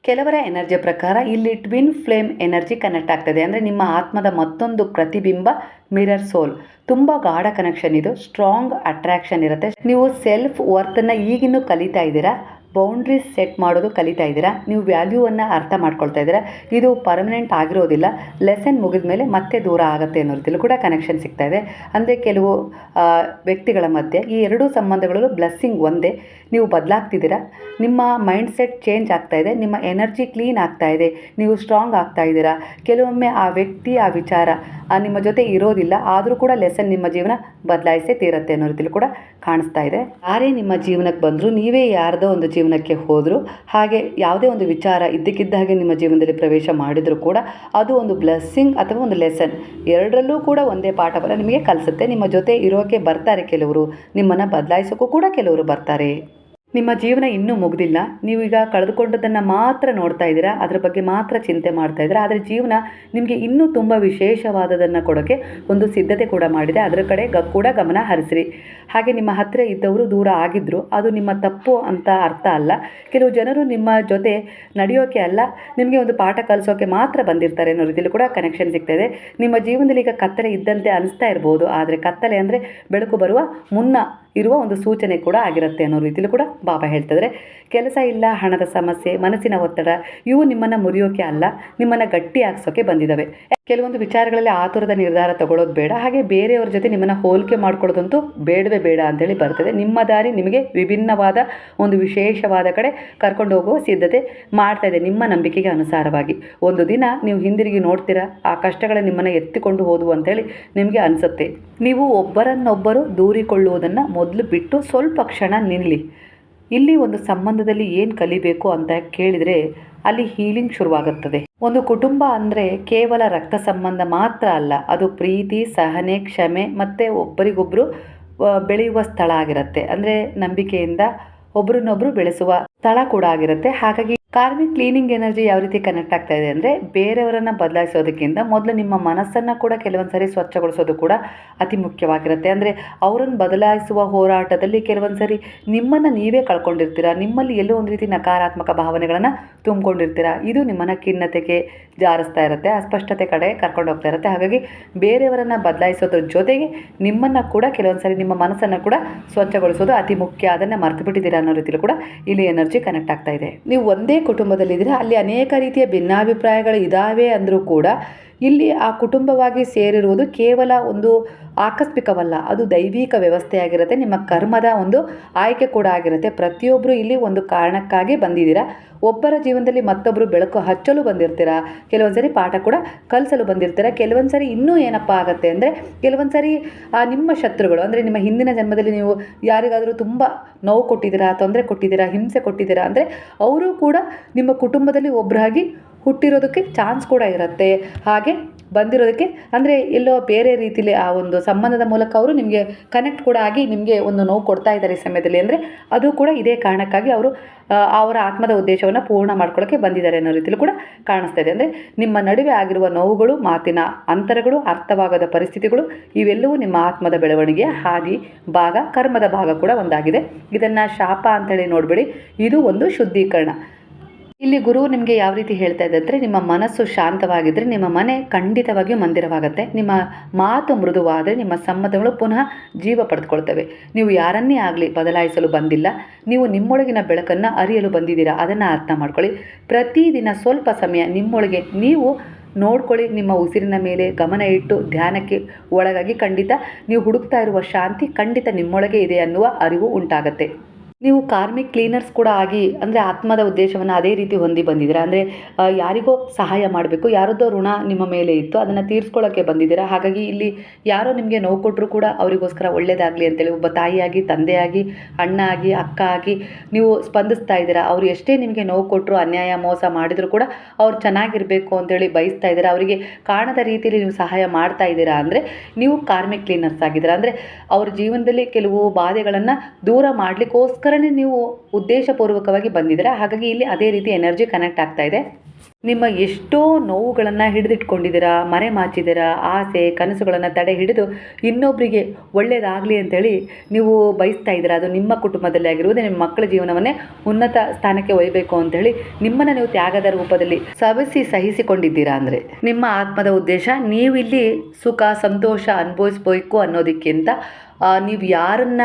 ಕೆಲವರ ಎನರ್ಜಿ ಪ್ರಕಾರ ಇಲ್ಲಿ ಟ್ವಿನ್ ಫ್ಲೇಮ್ ಎನರ್ಜಿ ಕನೆಕ್ಟ್ ಆಗ್ತದೆ. ಅಂದರೆ ನಿಮ್ಮ ಆತ್ಮದ ಮತ್ತೊಂದು ಪ್ರತಿಬಿಂಬ, ಮಿರರ್ ಸೋಲ್. ತುಂಬ ಗಾಢ ಕನೆಕ್ಷನ್ ಇದು, ಸ್ಟ್ರಾಂಗ್ ಅಟ್ರಾಕ್ಷನ್ ಇರುತ್ತೆ. ನೀವು ಸೆಲ್ಫ್ ವರ್ತನ್ನು ಈಗಿನ್ನೂ ಕಲಿತಾ ಇದ್ದೀರಾ, ಬೌಂಡ್ರೀಸ್ ಸೆಟ್ ಮಾಡೋದು ಕಲಿತಾ ಇದ್ದೀರಾ, ನೀವು ವ್ಯಾಲ್ಯೂವನ್ನು ಅರ್ಥ ಮಾಡ್ಕೊಳ್ತಾ ಇದ್ದೀರಾ. ಇದು ಪರ್ಮನೆಂಟ್ ಆಗಿರೋದಿಲ್ಲ, ಲೆಸನ್ ಮುಗಿದ ಮೇಲೆ ಮತ್ತೆ ದೂರ ಆಗುತ್ತೆ ಅನ್ನೋ ರೀತಿಯಲ್ಲೂ ಕೂಡ ಕನೆಕ್ಷನ್ ಸಿಗ್ತಾ ಇದೆ. ಅಂದರೆ ಕೆಲವು ವ್ಯಕ್ತಿಗಳ ಮಧ್ಯೆ ಈ ಎರಡೂ ಸಂಬಂಧಗಳು ಬ್ಲೆಸ್ಸಿಂಗ್ ಒಂದೇ. ನೀವು ಬದಲಾಗ್ತಿದ್ದೀರಾ, ನಿಮ್ಮ ಮೈಂಡ್ ಸೆಟ್ ಚೇಂಜ್ ಆಗ್ತಾ ಇದೆ, ನಿಮ್ಮ ಎನರ್ಜಿ ಕ್ಲೀನ್ ಆಗ್ತಾ ಇದೆ, ನೀವು ಸ್ಟ್ರಾಂಗ್ ಆಗ್ತಾ ಇದ್ದೀರಾ. ಕೆಲವೊಮ್ಮೆ ಆ ವ್ಯಕ್ತಿ, ಆ ವಿಚಾರ ನಿಮ್ಮ ಜೊತೆ ಇರೋದಿಲ್ಲ, ಆದರೂ ಕೂಡ ಲೆಸನ್ ನಿಮ್ಮ ಜೀವನ ಬದಲಾಯಿಸೇ ತೀರುತ್ತೆ ಅನ್ನೋ ರೀತಿಯಲ್ಲಿ ಕೂಡ ಕಾಣಿಸ್ತಾ ಇದೆ. ಯಾರೇ ನಿಮ್ಮ ಜೀವನಕ್ಕೆ ಬಂದರೂ, ನೀವೇ ಯಾರ್ದೋ ಒಂದು ಜೀವನಕ್ಕೆ ಹೋದರೂ, ಹಾಗೆ ಯಾವುದೇ ಒಂದು ವಿಚಾರ ಇದ್ದಕ್ಕಿದ್ದ ಹಾಗೆ ನಿಮ್ಮ ಜೀವನದಲ್ಲಿ ಪ್ರವೇಶ ಮಾಡಿದರೂ ಕೂಡ ಅದು ಒಂದು ಬ್ಲೆಸ್ಸಿಂಗ್ ಅಥವಾ ಒಂದು ಲೆಸನ್, ಎರಡರಲ್ಲೂ ಕೂಡ ಒಂದೇ ಪಾಠವನ್ನು ನಿಮಗೆ ಕಲಿಸುತ್ತೆ. ನಿಮ್ಮ ಜೊತೆ ಇರೋಕ್ಕೆ ಬರ್ತಾರೆ ಕೆಲವರು, ನಿಮ್ಮನ್ನು ಬದಲಾಯಿಸೋಕ್ಕೂ ಕೂಡ ಕೆಲವರು ಬರ್ತಾರೆ. ನಿಮ್ಮ ಜೀವನ ಇನ್ನೂ ಮುಗಿದಿಲ್ಲ. ನೀವೀಗ ಕಳೆದುಕೊಂಡದ್ದನ್ನು ಮಾತ್ರ ನೋಡ್ತಾ ಇದ್ದೀರಾ, ಅದರ ಬಗ್ಗೆ ಮಾತ್ರ ಚಿಂತೆ ಮಾಡ್ತಾ ಇದ್ದೀರಾ. ಆದರೆ ಜೀವನ ನಿಮಗೆ ಇನ್ನೂ ತುಂಬ ವಿಶೇಷವಾದದನ್ನು ಕೊಡೋಕ್ಕೆ ಒಂದು ಸಿದ್ಧತೆ ಕೂಡ ಮಾಡಿದೆ. ಅದರ ಕಡೆ ಕೂಡ ಗಮನ ಹರಿಸಿರಿ. ಹಾಗೆ ನಿಮ್ಮ ಹತ್ತಿರ ಇದ್ದವರು ದೂರ ಆಗಿದ್ದರು, ಅದು ನಿಮ್ಮ ತಪ್ಪು ಅಂತ ಅರ್ಥ ಅಲ್ಲ. ಕೆಲವು ಜನರು ನಿಮ್ಮ ಜೊತೆ ನಡೆಯೋಕ್ಕೆ ಅಲ್ಲ, ನಿಮಗೆ ಒಂದು ಪಾಠ ಕಲಿಸೋಕ್ಕೆ ಮಾತ್ರ ಬಂದಿರ್ತಾರೆ ಅನ್ನೋ ರೀತಿಯಲ್ಲಿ ಕೂಡ ಕನೆಕ್ಷನ್ ಸಿಗ್ತಾಯಿದೆ. ನಿಮ್ಮ ಜೀವನದಲ್ಲಿ ಈಗ ಕತ್ತಲೆ ಇದ್ದಂತೆ ಅನಿಸ್ತಾ ಇರ್ಬೋದು, ಆದರೆ ಕತ್ತಲೆ ಅಂದರೆ ಬೆಳಕು ಬರುವ ಮುನ್ನ ಇರುವ ಒಂದು ಸೂಚನೆ ಕೂಡ ಆಗಿರುತ್ತೆ ಅನ್ನೋ ರೀತಿಯಲ್ಲಿ ಕೂಡ ಬಾಬಾ ಹೇಳ್ತಿದ್ರೆ. ಕೆಲಸ ಇಲ್ಲ, ಹಣದ ಸಮಸ್ಯೆ, ಮನಸ್ಸಿನ ಒತ್ತಡ ಇವು ನಿಮ್ಮನ್ನು ಮುರಿಯೋಕೆ ಅಲ್ಲ, ನಿಮ್ಮನ್ನು ಗಟ್ಟಿ ಹಾಕ್ಸೋಕೆ ಬಂದಿದ್ದಾವೆ. ಕೆಲವೊಂದು ವಿಚಾರಗಳಲ್ಲಿ ಆತುರದ ನಿರ್ಧಾರ ತಗೊಳ್ಳೋದು ಬೇಡ. ಹಾಗೆ ಬೇರೆಯವ್ರ ಜೊತೆ ನಿಮ್ಮನ್ನು ಹೋಲಿಕೆ ಮಾಡ್ಕೊಳ್ಳೋದಂತೂ ಬೇಡವೇ ಬೇಡ ಅಂತೇಳಿ ಬರ್ತದೆ. ನಿಮ್ಮ ದಾರಿ ನಿಮಗೆ ವಿಭಿನ್ನವಾದ ಒಂದು ವಿಶೇಷವಾದ ಕಡೆ ಕರ್ಕೊಂಡು ಹೋಗುವ ಸಿದ್ಧತೆ ಮಾಡ್ತಾ ಇದೆ, ನಿಮ್ಮ ನಂಬಿಕೆಗೆ ಅನುಸಾರವಾಗಿ. ಒಂದು ದಿನ ನೀವು ಹಿಂದಿರುಗಿ ನೋಡ್ತೀರಾ, ಆ ಕಷ್ಟಗಳ ನಿಮ್ಮನ್ನು ಎತ್ತಿಕೊಂಡು ಹೋದವು ಅಂತೇಳಿ ನಿಮಗೆ ಅನಿಸುತ್ತೆ. ನೀವು ಒಬ್ಬರನ್ನೊಬ್ಬರು ದೂರಿಕೊಳ್ಳುವುದನ್ನು ಮೊದಲು ಬಿಟ್ಟು ಸ್ವಲ್ಪ ಕ್ಷಣ ನಿಲ್ಲಿ. ಇಲ್ಲಿ ಒಂದು ಸಂಬಂಧದಲ್ಲಿ ಏನು ಕಲಿಬೇಕು ಅಂತ ಕೇಳಿದರೆ ಅಲ್ಲಿ ಹೀಲಿಂಗ್ ಶುರುವಾಗುತ್ತದೆ. ಒಂದು ಕುಟುಂಬ ಅಂದರೆ ಕೇವಲ ರಕ್ತ ಸಂಬಂಧ ಮಾತ್ರ ಅಲ್ಲ, ಅದು ಪ್ರೀತಿ, ಸಹನೆ, ಕ್ಷಮೆ ಮತ್ತು ಒಬ್ಬರಿಗೊಬ್ಬರು ಬೆಳೆಯುವ ಸ್ಥಳ ಆಗಿರುತ್ತೆ. ಅಂದರೆ ನಂಬಿಕೆಯಿಂದ ಒಬ್ರನ್ನೊಬ್ರು ಬೆಳೆಸುವ ಸ್ಥಳ ಕೂಡ ಆಗಿರುತ್ತೆ. ಹಾಗಾಗಿ ಕಾರ್ಮಿಕ್ ಕ್ಲೀನಿಂಗ್ ಎನರ್ಜಿ ಯಾವ ರೀತಿ ಕನೆಕ್ಟ್ ಆಗ್ತಾ ಇದೆ ಅಂದರೆ, ಬೇರೆಯವರನ್ನು ಬದಲಾಯಿಸೋದಕ್ಕಿಂತ ಮೊದಲು ನಿಮ್ಮ ಮನಸ್ಸನ್ನು ಕೂಡ ಕೆಲವೊಂದು ಸರಿ ಸ್ವಚ್ಛಗೊಳಿಸೋದು ಕೂಡ ಅತಿ ಮುಖ್ಯವಾಗಿರುತ್ತೆ. ಅಂದರೆ ಅವರನ್ನು ಬದಲಾಯಿಸುವ ಹೋರಾಟದಲ್ಲಿ ಕೆಲವೊಂದು ಸರಿ ನಿಮ್ಮನ್ನು ನೀವೇ ಕಳ್ಕೊಂಡಿರ್ತೀರ, ನಿಮ್ಮಲ್ಲಿ ಎಲ್ಲೋ ಒಂದು ರೀತಿ ನಕಾರಾತ್ಮಕ ಭಾವನೆಗಳನ್ನು ತುಂಬಿಕೊಂಡಿರ್ತೀರ. ಇದು ನಿಮ್ಮನ್ನು ಖಿನ್ನತೆಗೆ ಜಾರಿಸ್ತಾ ಇರುತ್ತೆ, ಅಸ್ಪಷ್ಟತೆ ಕಡೆ ಕರ್ಕೊಂಡು ಹೋಗ್ತಾ ಇರುತ್ತೆ. ಹಾಗಾಗಿ ಬೇರೆಯವರನ್ನು ಬದಲಾಯಿಸೋದ್ರ ಜೊತೆಗೆ ನಿಮ್ಮನ್ನು ಕೂಡ ಕೆಲವೊಂದು ಸರಿ ನಿಮ್ಮ ಮನಸ್ಸನ್ನು ಕೂಡ ಸ್ವಚ್ಛಗೊಳಿಸೋದು ಅತಿ ಮುಖ್ಯ. ಅದನ್ನು ಮರೆತು ಬಿಟ್ಟಿದ್ದೀರಾ ಅನ್ನೋ ರೀತಿಯಲ್ಲಿ ಕೂಡ ಇಲ್ಲಿ ಎನರ್ಜಿ ಕನೆಕ್ಟ್ ಆಗ್ತಾ ಇದೆ. ನೀವು ಒಂದೇ ಕುಟುಂಬದಲ್ಲಿದ್ದೀರಾ, ಅಲ್ಲಿ ಅನೇಕ ರೀತಿಯ ಭಿನ್ನಾಭಿಪ್ರಾಯಗಳು ಇದ್ದಾವೆ ಅಂದರೂ ಕೂಡ ಇಲ್ಲಿ ಆ ಕುಟುಂಬವಾಗಿ ಸೇರಿರುವುದು ಕೇವಲ ಒಂದು ಆಕಸ್ಮಿಕವಲ್ಲ, ಅದು ದೈವಿಕ ವ್ಯವಸ್ಥೆಯಾಗಿರುತ್ತೆ, ನಿಮ್ಮ ಕರ್ಮದ ಒಂದು ಆಯ್ಕೆ ಕೂಡ ಆಗಿರುತ್ತೆ. ಪ್ರತಿಯೊಬ್ಬರು ಇಲ್ಲಿ ಒಂದು ಕಾರಣಕ್ಕಾಗಿ ಬಂದಿದ್ದೀರಾ. ಒಬ್ಬರ ಜೀವನದಲ್ಲಿ ಮತ್ತೊಬ್ಬರು ಬೆಳಕು ಹಚ್ಚಲು ಬಂದಿರ್ತೀರಾ, ಕೆಲವೊಂದು ಸರಿ ಪಾಠ ಕೂಡ ಕಲಿಸಲು ಬಂದಿರ್ತೀರ. ಕೆಲವೊಂದು ಸರಿ ಇನ್ನೂ ಏನಪ್ಪ ಆಗುತ್ತೆ ಅಂದರೆ, ಕೆಲವೊಂದು ಸರಿ ನಿಮ್ಮ ಶತ್ರುಗಳು ಅಂದರೆ ನಿಮ್ಮ ಹಿಂದಿನ ಜನ್ಮದಲ್ಲಿ ನೀವು ಯಾರಿಗಾದರೂ ತುಂಬ ನೋವು ಕೊಟ್ಟಿದ್ದೀರಾ, ತೊಂದರೆ ಕೊಟ್ಟಿದ್ದೀರಾ, ಹಿಂಸೆ ಕೊಟ್ಟಿದ್ದೀರಾ ಅಂದರೆ ಅವರು ಕೂಡ ನಿಮ್ಮ ಕುಟುಂಬದಲ್ಲಿ ಒಬ್ಬರಾಗಿ ಹುಟ್ಟಿರೋದಕ್ಕೆ ಚಾನ್ಸ್ ಕೂಡ ಇರುತ್ತೆ. ಹಾಗೆ ಬಂದಿರೋದಕ್ಕೆ ಅಂದರೆ ಎಲ್ಲೋ ಬೇರೆ ರೀತಿಯಲ್ಲಿ ಆ ಒಂದು ಸಂಬಂಧದ ಮೂಲಕ ಅವರು ನಿಮಗೆ ಕನೆಕ್ಟ್ ಕೂಡ ಆಗಿ ನಿಮಗೆ ಒಂದು ನೋವು ಕೊಡ್ತಾ ಇದ್ದಾರೆ ಈ ಸಮಯದಲ್ಲಿ ಅಂದರೆ ಅದು ಕೂಡ ಇದೇ ಕಾರಣಕ್ಕಾಗಿ ಅವರು ಅವರ ಆತ್ಮದ ಉದ್ದೇಶವನ್ನು ಪೂರ್ಣ ಮಾಡ್ಕೊಳ್ಳೋಕ್ಕೆ ಬಂದಿದ್ದಾರೆ ಅನ್ನೋ ರೀತಿಯಲ್ಲಿ ಕೂಡ ಕಾಣಿಸ್ತಾ ಇದೆ. ಅಂದರೆ ನಿಮ್ಮ ನಡುವೆ ಆಗಿರುವ ನೋವುಗಳು, ಮಾತಿನ ಅಂತರಗಳು, ಅರ್ಥವಾಗದ ಪರಿಸ್ಥಿತಿಗಳು ಇವೆಲ್ಲವೂ ನಿಮ್ಮ ಆತ್ಮದ ಬೆಳವಣಿಗೆಯ ಹಾದಿ ಭಾಗ, ಕರ್ಮದ ಭಾಗ ಕೂಡ ಒಂದಾಗಿದೆ. ಇದನ್ನು ಶಾಪ ಅಂತೇಳಿ ನೋಡಬೇಡಿ, ಇದು ಒಂದು ಶುದ್ಧೀಕರಣ. ಇಲ್ಲಿ ಗುರು ನಿಮಗೆ ಯಾವ ರೀತಿ ಹೇಳ್ತಾ ಇದೆ ಅಂದರೆ, ನಿಮ್ಮ ಮನಸ್ಸು ಶಾಂತವಾಗಿದ್ದರೆ ನಿಮ್ಮ ಮನೆ ಖಂಡಿತವಾಗಿಯೂ ಮಂದಿರವಾಗುತ್ತೆ. ನಿಮ್ಮ ಮಾತು ಮೃದುವಾದರೆ ನಿಮ್ಮ ಸಂಬಂಧಗಳು ಪುನಃ ಜೀವ ಪಡೆದುಕೊಳ್ತವೆ. ನೀವು ಯಾರನ್ನೇ ಆಗಲಿ ಬದಲಾಯಿಸಲು ಬಂದಿಲ್ಲ, ನೀವು ನಿಮ್ಮೊಳಗಿನ ಬೆಳಕನ್ನು ಅರಿಯಲು ಬಂದಿದ್ದೀರಾ. ಅದನ್ನು ಅರ್ಥ ಮಾಡ್ಕೊಳ್ಳಿ. ಪ್ರತಿದಿನ ಸ್ವಲ್ಪ ಸಮಯ ನಿಮ್ಮೊಳಗೆ ನೀವು ನೋಡ್ಕೊಳ್ಳಿ. ನಿಮ್ಮ ಉಸಿರಿನ ಮೇಲೆ ಗಮನ ಇಟ್ಟು ಧ್ಯಾನಕ್ಕೆ ಒಳಗಾಗಿ ಖಂಡಿತ ನೀವು ಹುಡುಕ್ತಾ ಇರುವ ಶಾಂತಿ ಖಂಡಿತ ನಿಮ್ಮೊಳಗೆ ಇದೆ ಅನ್ನುವ ಅರಿವು ಉಂಟಾಗುತ್ತೆ. ನೀವು ಕಾರ್ಮಿಕ್ ಕ್ಲೀನರ್ಸ್ ಕೂಡ ಆಗಿ ಅಂದರೆ ಆತ್ಮದ ಉದ್ದೇಶವನ್ನು ಅದೇ ರೀತಿ ಹೊಂದಿ ಬಂದಿದ್ದೀರಾ. ಅಂದರೆ ಯಾರಿಗೋ ಸಹಾಯ ಮಾಡಬೇಕು, ಯಾರದ್ದೋ ಋಣ ನಿಮ್ಮ ಮೇಲೆ ಇತ್ತು, ಅದನ್ನು ತೀರಿಸ್ಕೊಳ್ಳೋಕ್ಕೆ ಬಂದಿದ್ದೀರಾ. ಹಾಗಾಗಿ ಇಲ್ಲಿ ಯಾರೋ ನಿಮಗೆ ನೋವು ಕೊಟ್ಟರು ಕೂಡ ಅವರಿಗೋಸ್ಕರ ಒಳ್ಳೆಯದಾಗಲಿ ಅಂತೇಳಿ ಒಬ್ಬ ತಾಯಿಯಾಗಿ, ತಂದೆಯಾಗಿ, ಅಣ್ಣ ಆಗಿ, ಅಕ್ಕ ಆಗಿ ನೀವು ಸ್ಪಂದಿಸ್ತಾ ಇದ್ದೀರಾ. ಅವರು ಎಷ್ಟೇ ನಿಮಗೆ ನೋವು ಕೊಟ್ಟರು, ಅನ್ಯಾಯ ಮೋಸ ಮಾಡಿದರೂ ಕೂಡ ಅವ್ರು ಚೆನ್ನಾಗಿರಬೇಕು ಅಂತೇಳಿ ಬಯಸ್ತಾ ಇದ್ದೀರಾ. ಅವರಿಗೆ ಕಾಣದ ರೀತಿಯಲ್ಲಿ ನೀವು ಸಹಾಯ ಮಾಡ್ತಾ ಇದ್ದೀರಾ ಅಂದರೆ ನೀವು ಕಾರ್ಮಿಕ್ ಕ್ಲೀನರ್ಸ್ ಆಗಿದ್ದೀರಾ. ಅಂದರೆ ಅವ್ರ ಜೀವನದಲ್ಲಿ ಕೆಲವು ಬಾಧೆಗಳನ್ನು ದೂರ ಮಾಡಲಿಕ್ಕೋಸ್ಕರ ನೀವು ಉದ್ದೇಶಪೂರ್ವಕವಾಗಿ ಬಂದಿದ್ದೀರಾ. ಹಾಗಾಗಿ ಇಲ್ಲಿ ಅದೇ ರೀತಿ ಎನರ್ಜಿ ಕನೆಕ್ಟ್ ಆಗ್ತಾ ಇದೆ. ನಿಮ್ಮ ಎಷ್ಟೋ ನೋವುಗಳನ್ನು ಹಿಡಿದಿಟ್ಕೊಂಡಿದ್ದೀರಾ, ಮರೆ ಮಾಚಿದ್ದೀರಾ, ಆಸೆ ಕನಸುಗಳನ್ನು ತಡೆ ಹಿಡಿದು ಇನ್ನೊಬ್ಬರಿಗೆ ಒಳ್ಳೆಯದಾಗಲಿ ಅಂತೇಳಿ ನೀವು ಬಯಸ್ತಾ ಇದ್ದೀರಾ. ಅದು ನಿಮ್ಮ ಕುಟುಂಬದಲ್ಲಿ ಆಗಿರುವುದು, ನಿಮ್ಮ ಮಕ್ಕಳ ಜೀವನವನ್ನೇ ಉನ್ನತ ಸ್ಥಾನಕ್ಕೆ ಒಯ್ಯಬೇಕು ಅಂತೇಳಿ ನಿಮ್ಮನ್ನು ನೀವು ತ್ಯಾಗದ ರೂಪದಲ್ಲಿ ಸಹಿಸಿಕೊಂಡಿದ್ದೀರಾ. ಅಂದರೆ ನಿಮ್ಮ ಆತ್ಮದ ಉದ್ದೇಶ ನೀವಿಲ್ಲಿ ಸುಖ ಸಂತೋಷ ಅನುಭವಿಸ್ಬೇಕು ಅನ್ನೋದಕ್ಕಿಂತ ನೀವು ಯಾರನ್ನ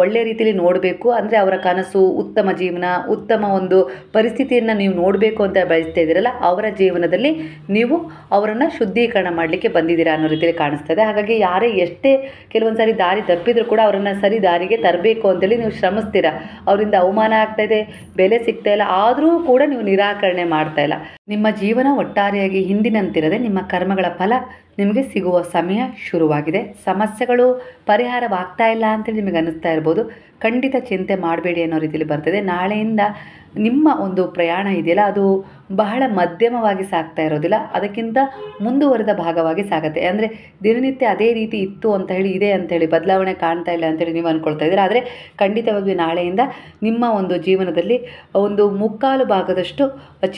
ಒಳ್ಳೆ ರೀತಿಯಲ್ಲಿ ನೋಡಬೇಕು ಅಂದರೆ ಅವರ ಕನಸು, ಉತ್ತಮ ಜೀವನ, ಉತ್ತಮ ಒಂದು ಪರಿಸ್ಥಿತಿಯನ್ನು ನೀವು ನೋಡಬೇಕು ಅಂತ ಬಯಸ್ತಾ ಇದ್ದೀರಲ್ಲ, ಅವರ ಜೀವನದಲ್ಲಿ ನೀವು ಅವರನ್ನು ಶುದ್ಧೀಕರಣ ಮಾಡಲಿಕ್ಕೆ ಬಂದಿದ್ದೀರಾ ಅನ್ನೋ ರೀತಿಯಲ್ಲಿ ಕಾಣಿಸ್ತದೆ. ಹಾಗಾಗಿ ಯಾರೇ ಎಷ್ಟೇ ಕೆಲವೊಂದು ಸಾರಿ ದಾರಿ ತಪ್ಪಿದರೂ ಕೂಡ ಅವರನ್ನು ಸರಿ ದಾರಿಗೆ ತರಬೇಕು ಅಂತೇಳಿ ನೀವು ಶ್ರಮಿಸ್ತೀರಾ. ಅವರಿಂದ ಅವಮಾನ ಆಗ್ತಾಯಿದೆ, ಬೆಲೆ ಸಿಗ್ತಾ ಇಲ್ಲ, ಆದರೂ ಕೂಡ ನೀವು ನಿರಾಕರಣೆ ಮಾಡ್ತಾ ಇಲ್ಲ. ನಿಮ್ಮ ಜೀವನ ಒಟ್ಟಾರೆಯಾಗಿ ಹಿಂದಿನಂತಿರದೆ ನಿಮ್ಮ ಕರ್ಮಗಳ ಫಲ ನಿಮಗೆ ಸಿಗುವ ಸಮಯ ಶುರುವಾಗಿದೆ. ಸಮಸ್ಯೆಗಳು ಪರಿಹಾರವಾಗ್ತಾ ಇಲ್ಲ ಅಂತೇಳಿ ನಿಮಗೆ ಅನ್ನಿಸ್ತಾ ಇರ್ಬೋದು. ಖಂಡಿತ ಚಿಂತೆ ಮಾಡಬೇಡಿ ಅನ್ನೋ ರೀತಿಯಲ್ಲಿ ಬರ್ತದೆ. ನಾಳೆಯಿಂದ ನಿಮ್ಮ ಒಂದು ಪ್ರಯಾಣ ಇದೆಯಲ್ಲ ಅದು ಬಹಳ ಮಧ್ಯಮವಾಗಿ ಸಾಗ್ತಾ ಇರೋದಿಲ್ಲ, ಅದಕ್ಕಿಂತ ಮುಂದುವರೆದ ಭಾಗವಾಗಿ ಸಾಗುತ್ತೆ. ಅಂದರೆ ದಿನನಿತ್ಯ ಅದೇ ರೀತಿ ಇತ್ತು ಅಂತ ಹೇಳಿ ಇದೆ ಅಂಥೇಳಿ ಬದಲಾವಣೆ ಕಾಣ್ತಾ ಇಲ್ಲ ಅಂತೇಳಿ ನೀವು ಅಂದ್ಕೊಳ್ತಾ ಇದ್ದೀರಾ. ಆದರೆ ಖಂಡಿತವಾಗಿಯೂ ನಾಳೆಯಿಂದ ನಿಮ್ಮ ಒಂದು ಜೀವನದಲ್ಲಿ ಒಂದು ಮುಕ್ಕಾಲು ಭಾಗದಷ್ಟು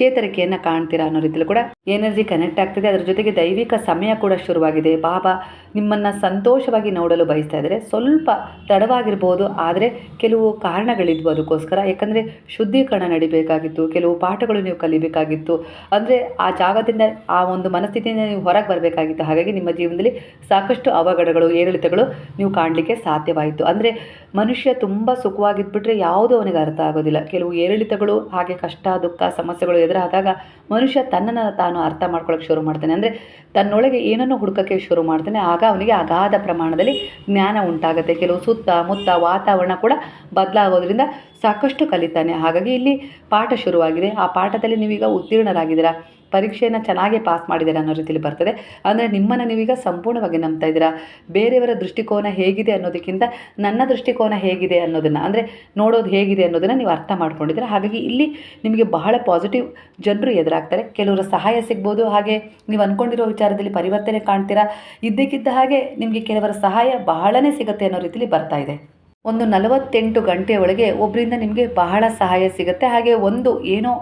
ಚೇತರಿಕೆಯನ್ನು ಕಾಣ್ತೀರಾ ಅನ್ನೋ ರೀತಿಯಲ್ಲಿ ಕೂಡ ಎನರ್ಜಿ ಕನೆಕ್ಟ್ ಆಗ್ತಿದೆ. ಅದರ ಜೊತೆಗೆ ದೈವಿಕ ಸಮಯ ಕೂಡ ಶುರುವಾಗಿದೆ. ಬಾಬಾ ನಿಮ್ಮನ್ನು ಸಂತೋಷವಾಗಿ ನೋಡಲು ಬಯಸ್ತಾ ಇದ್ದಾರೆ. ಸ್ವಲ್ಪ ತಡವಾಗಿರ್ಬೋದು, ಆದರೆ ಕೆಲವು ಕಾರಣಗಳಿದ್ವು ಅದಕ್ಕೋಸ್ಕರ. ಯಾಕಂದರೆ ಶುದ್ಧೀಕರಣ ನಡಿಬೇಕಾಗಿತ್ತು, ಕೆಲವು ಪಾಠಗಳು ನೀವು ಕಲಿಬೇಕಾಗಿತ್ತು. ಅಂದರೆ ಆ ಜಾಗದಿಂದ, ಆ ಒಂದು ಮನಸ್ಥಿತಿಯಿಂದ ನೀವು ಹೊರಗೆ ಬರಬೇಕಾಗಿತ್ತು. ಹಾಗಾಗಿ ನಿಮ್ಮ ಜೀವನದಲ್ಲಿ ಸಾಕಷ್ಟು ಅವಘಡಗಳು, ಏರಿಳಿತಗಳು ನೀವು ಕಾಣಲಿಕ್ಕೆ ಸಾಧ್ಯವಾಯಿತು. ಅಂದರೆ ಮನುಷ್ಯ ತುಂಬ ಸುಖವಾಗಿದ್ಬಿಟ್ರೆ ಯಾವುದೂ ಅವನಿಗೆ ಅರ್ಥ ಆಗೋದಿಲ್ಲ. ಕೆಲವು ಏರಿಳಿತಗಳು, ಹಾಗೆ ಕಷ್ಟ, ದುಃಖ, ಸಮಸ್ಯೆಗಳು ಎದುರಾದಾಗ ಮನುಷ್ಯ ತನ್ನನ್ನು ತಾನು ಅರ್ಥ ಮಾಡ್ಕೊಳ್ಳೋಕೆ ಶುರು ಮಾಡ್ತಾನೆ. ಅಂದರೆ ತನ್ನೊಳಗೆ ಏನನ್ನು ಹುಡುಕೋಕ್ಕೆ ಶುರು ಮಾಡ್ತಾನೆ. ಆಗ ಅವನಿಗೆ ಅಗಾಧ ಪ್ರಮಾಣದಲ್ಲಿ ಜ್ಞಾನ ಉಂಟಾಗುತ್ತೆ. ಕೆಲವು ಸುತ್ತಮುತ್ತ ವಾತಾವರಣ ಕೂಡ ಬದಲಾಗೋದ್ರಿಂದ ಸಾಕಷ್ಟು ಕಲಿತಾನೆ. ಹಾಗಾಗಿ ಇಲ್ಲಿ ಪಾಠ ಶುರುವಾಗಿದೆ. ಆ ಪಾಠದಲ್ಲಿ ನೀವೀಗ ಉತ್ತೀರ್ಣರಾಗಿದ್ದೀರಾ, ಪರೀಕ್ಷೆಯನ್ನು ಚೆನ್ನಾಗೇ ಪಾಸ್ ಮಾಡಿದ್ದೀರಾ ಅನ್ನೋ ರೀತಿಯಲ್ಲಿ ಬರ್ತದೆ. ಅಂದರೆ ನಿಮ್ಮನ್ನು ನೀವೀಗ ಸಂಪೂರ್ಣವಾಗಿ ನಂಬ್ತಾ ಇದ್ದೀರಾ. ಬೇರೆಯವರ ದೃಷ್ಟಿಕೋನ ಹೇಗಿದೆ ಅನ್ನೋದಕ್ಕಿಂತ ನನ್ನ ದೃಷ್ಟಿಕೋನ ಹೇಗಿದೆ ಅನ್ನೋದನ್ನು, ಅಂದರೆ ನೋಡೋದು ಹೇಗಿದೆ ಅನ್ನೋದನ್ನು ನೀವು ಅರ್ಥ ಮಾಡ್ಕೊಂಡಿದ್ದೀರಾ. ಹಾಗಾಗಿ ಇಲ್ಲಿ ನಿಮಗೆ ಬಹಳ ಪಾಸಿಟಿವ್ ಜನರು ಎದುರಾಗ್ತಾರೆ. ಕೆಲವರ ಸಹಾಯ ಸಿಗ್ಬೋದು, ಹಾಗೆ ನೀವು ಅಂದ್ಕೊಂಡಿರೋ ವಿಚಾರದಲ್ಲಿ ಪರಿವರ್ತನೆ ಕಾಣ್ತೀರಾ. ಇದ್ದಕ್ಕಿದ್ದ ಹಾಗೆ ನಿಮಗೆ ಕೆಲವರ ಸಹಾಯ ಬಹಳನೇ ಸಿಗುತ್ತೆ ಅನ್ನೋ ರೀತಿಯಲ್ಲಿ ಬರ್ತಾ ಇದೆ. ಒಂದು 48 ಗಂಟೆಯ ಒಳಗೆ ಒಬ್ಬರಿಂದ ನಿಮಗೆ ಬಹಳ ಸಹಾಯ ಸಿಗುತ್ತೆ. ಹಾಗೆ ಒಂದು ಏನೋ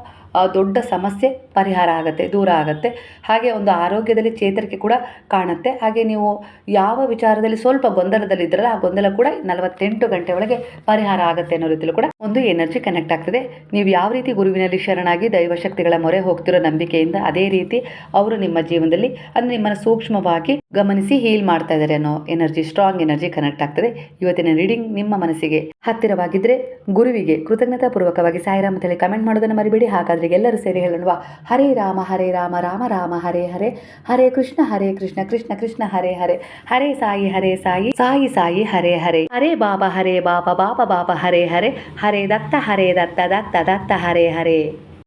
ದೊಡ್ಡ ಸಮಸ್ಯೆ ಪರಿಹಾರ ಆಗುತ್ತೆ, ದೂರ ಆಗುತ್ತೆ. ಹಾಗೆ ಒಂದು ಆರೋಗ್ಯದಲ್ಲಿ ಚೇತರಿಕೆ ಕೂಡ ಕಾಣುತ್ತೆ. ಹಾಗೆ ನೀವು ಯಾವ ವಿಚಾರದಲ್ಲಿ ಸ್ವಲ್ಪ ಗೊಂದಲದಲ್ಲಿದ್ದರಲ್ಲ, ಆ ಗೊಂದಲ ಕೂಡ 48 ಗಂಟೆ ಒಳಗೆ ಪರಿಹಾರ ಆಗುತ್ತೆ ಅನ್ನೋ ರೀತಿಯಲ್ಲೂ ಕೂಡ ಒಂದು ಎನರ್ಜಿ ಕನೆಕ್ಟ್ ಆಗ್ತದೆ. ನೀವು ಯಾವ ರೀತಿ ಗುರುವಿನಲ್ಲಿ ಶರಣಾಗಿ ದೈವಶಕ್ತಿಗಳ ಮೊರೆ ಹೋಗ್ತಿರೋ ನಂಬಿಕೆಯಿಂದ, ಅದೇ ರೀತಿ ಅವರು ನಿಮ್ಮ ಜೀವನದಲ್ಲಿ ಅಂದರೆ ನಿಮ್ಮನ್ನು ಸೂಕ್ಷ್ಮವಾಗಿ ಗಮನಿಸಿ ಹೀಲ್ ಮಾಡ್ತಾ ಇದ್ದಾರೆ ಅನ್ನೋ ಎನರ್ಜಿ, ಸ್ಟ್ರಾಂಗ್ ಎನರ್ಜಿ ಕನೆಕ್ಟ್ ಆಗ್ತದೆ. ಇವತ್ತಿನ ರೀಡಿಂಗ್ ನಿಮ್ಮ ಮನಸ್ಸಿಗೆ ಹತ್ತಿರವಾಗಿದ್ದರೆ ಗುರುವಿಗೆ ಕೃತಜ್ಞತಾಪೂರ್ವಕವಾಗಿ ಸಾಯಿರಾಮ್ ಅಂತೇಳಿ ಕಮೆಂಟ್ ಮಾಡೋದನ್ನು ಮರಿಬೇಡಿ. ಹಾಗಾದರೆ ಎಲ್ಲರೂ ಸೇರಿ ಹೇಳೋಣ, ಹರೇ ರಾಮ ರಾಮ ರಾಮ ಹರೇ ಹರೇ, ಹರೇ ಕೃಷ್ಣ ಕೃಷ್ಣ ಕೃಷ್ಣ ಹರೇ ಹರೇ, ಹರೇ ಸಾಯಿ ಸಾಯಿ ಸಾಯಿ ಹರೇ ಹರೇ, ಹರೇ ಬಾಬಾ ಬಾಬಾ ಬಾಬಾ ಹರೇ ಹರೇ, ಹರೇ ದತ್ತ ದತ್ತ ದತ್ತ ಹರೇ ಹರೇ.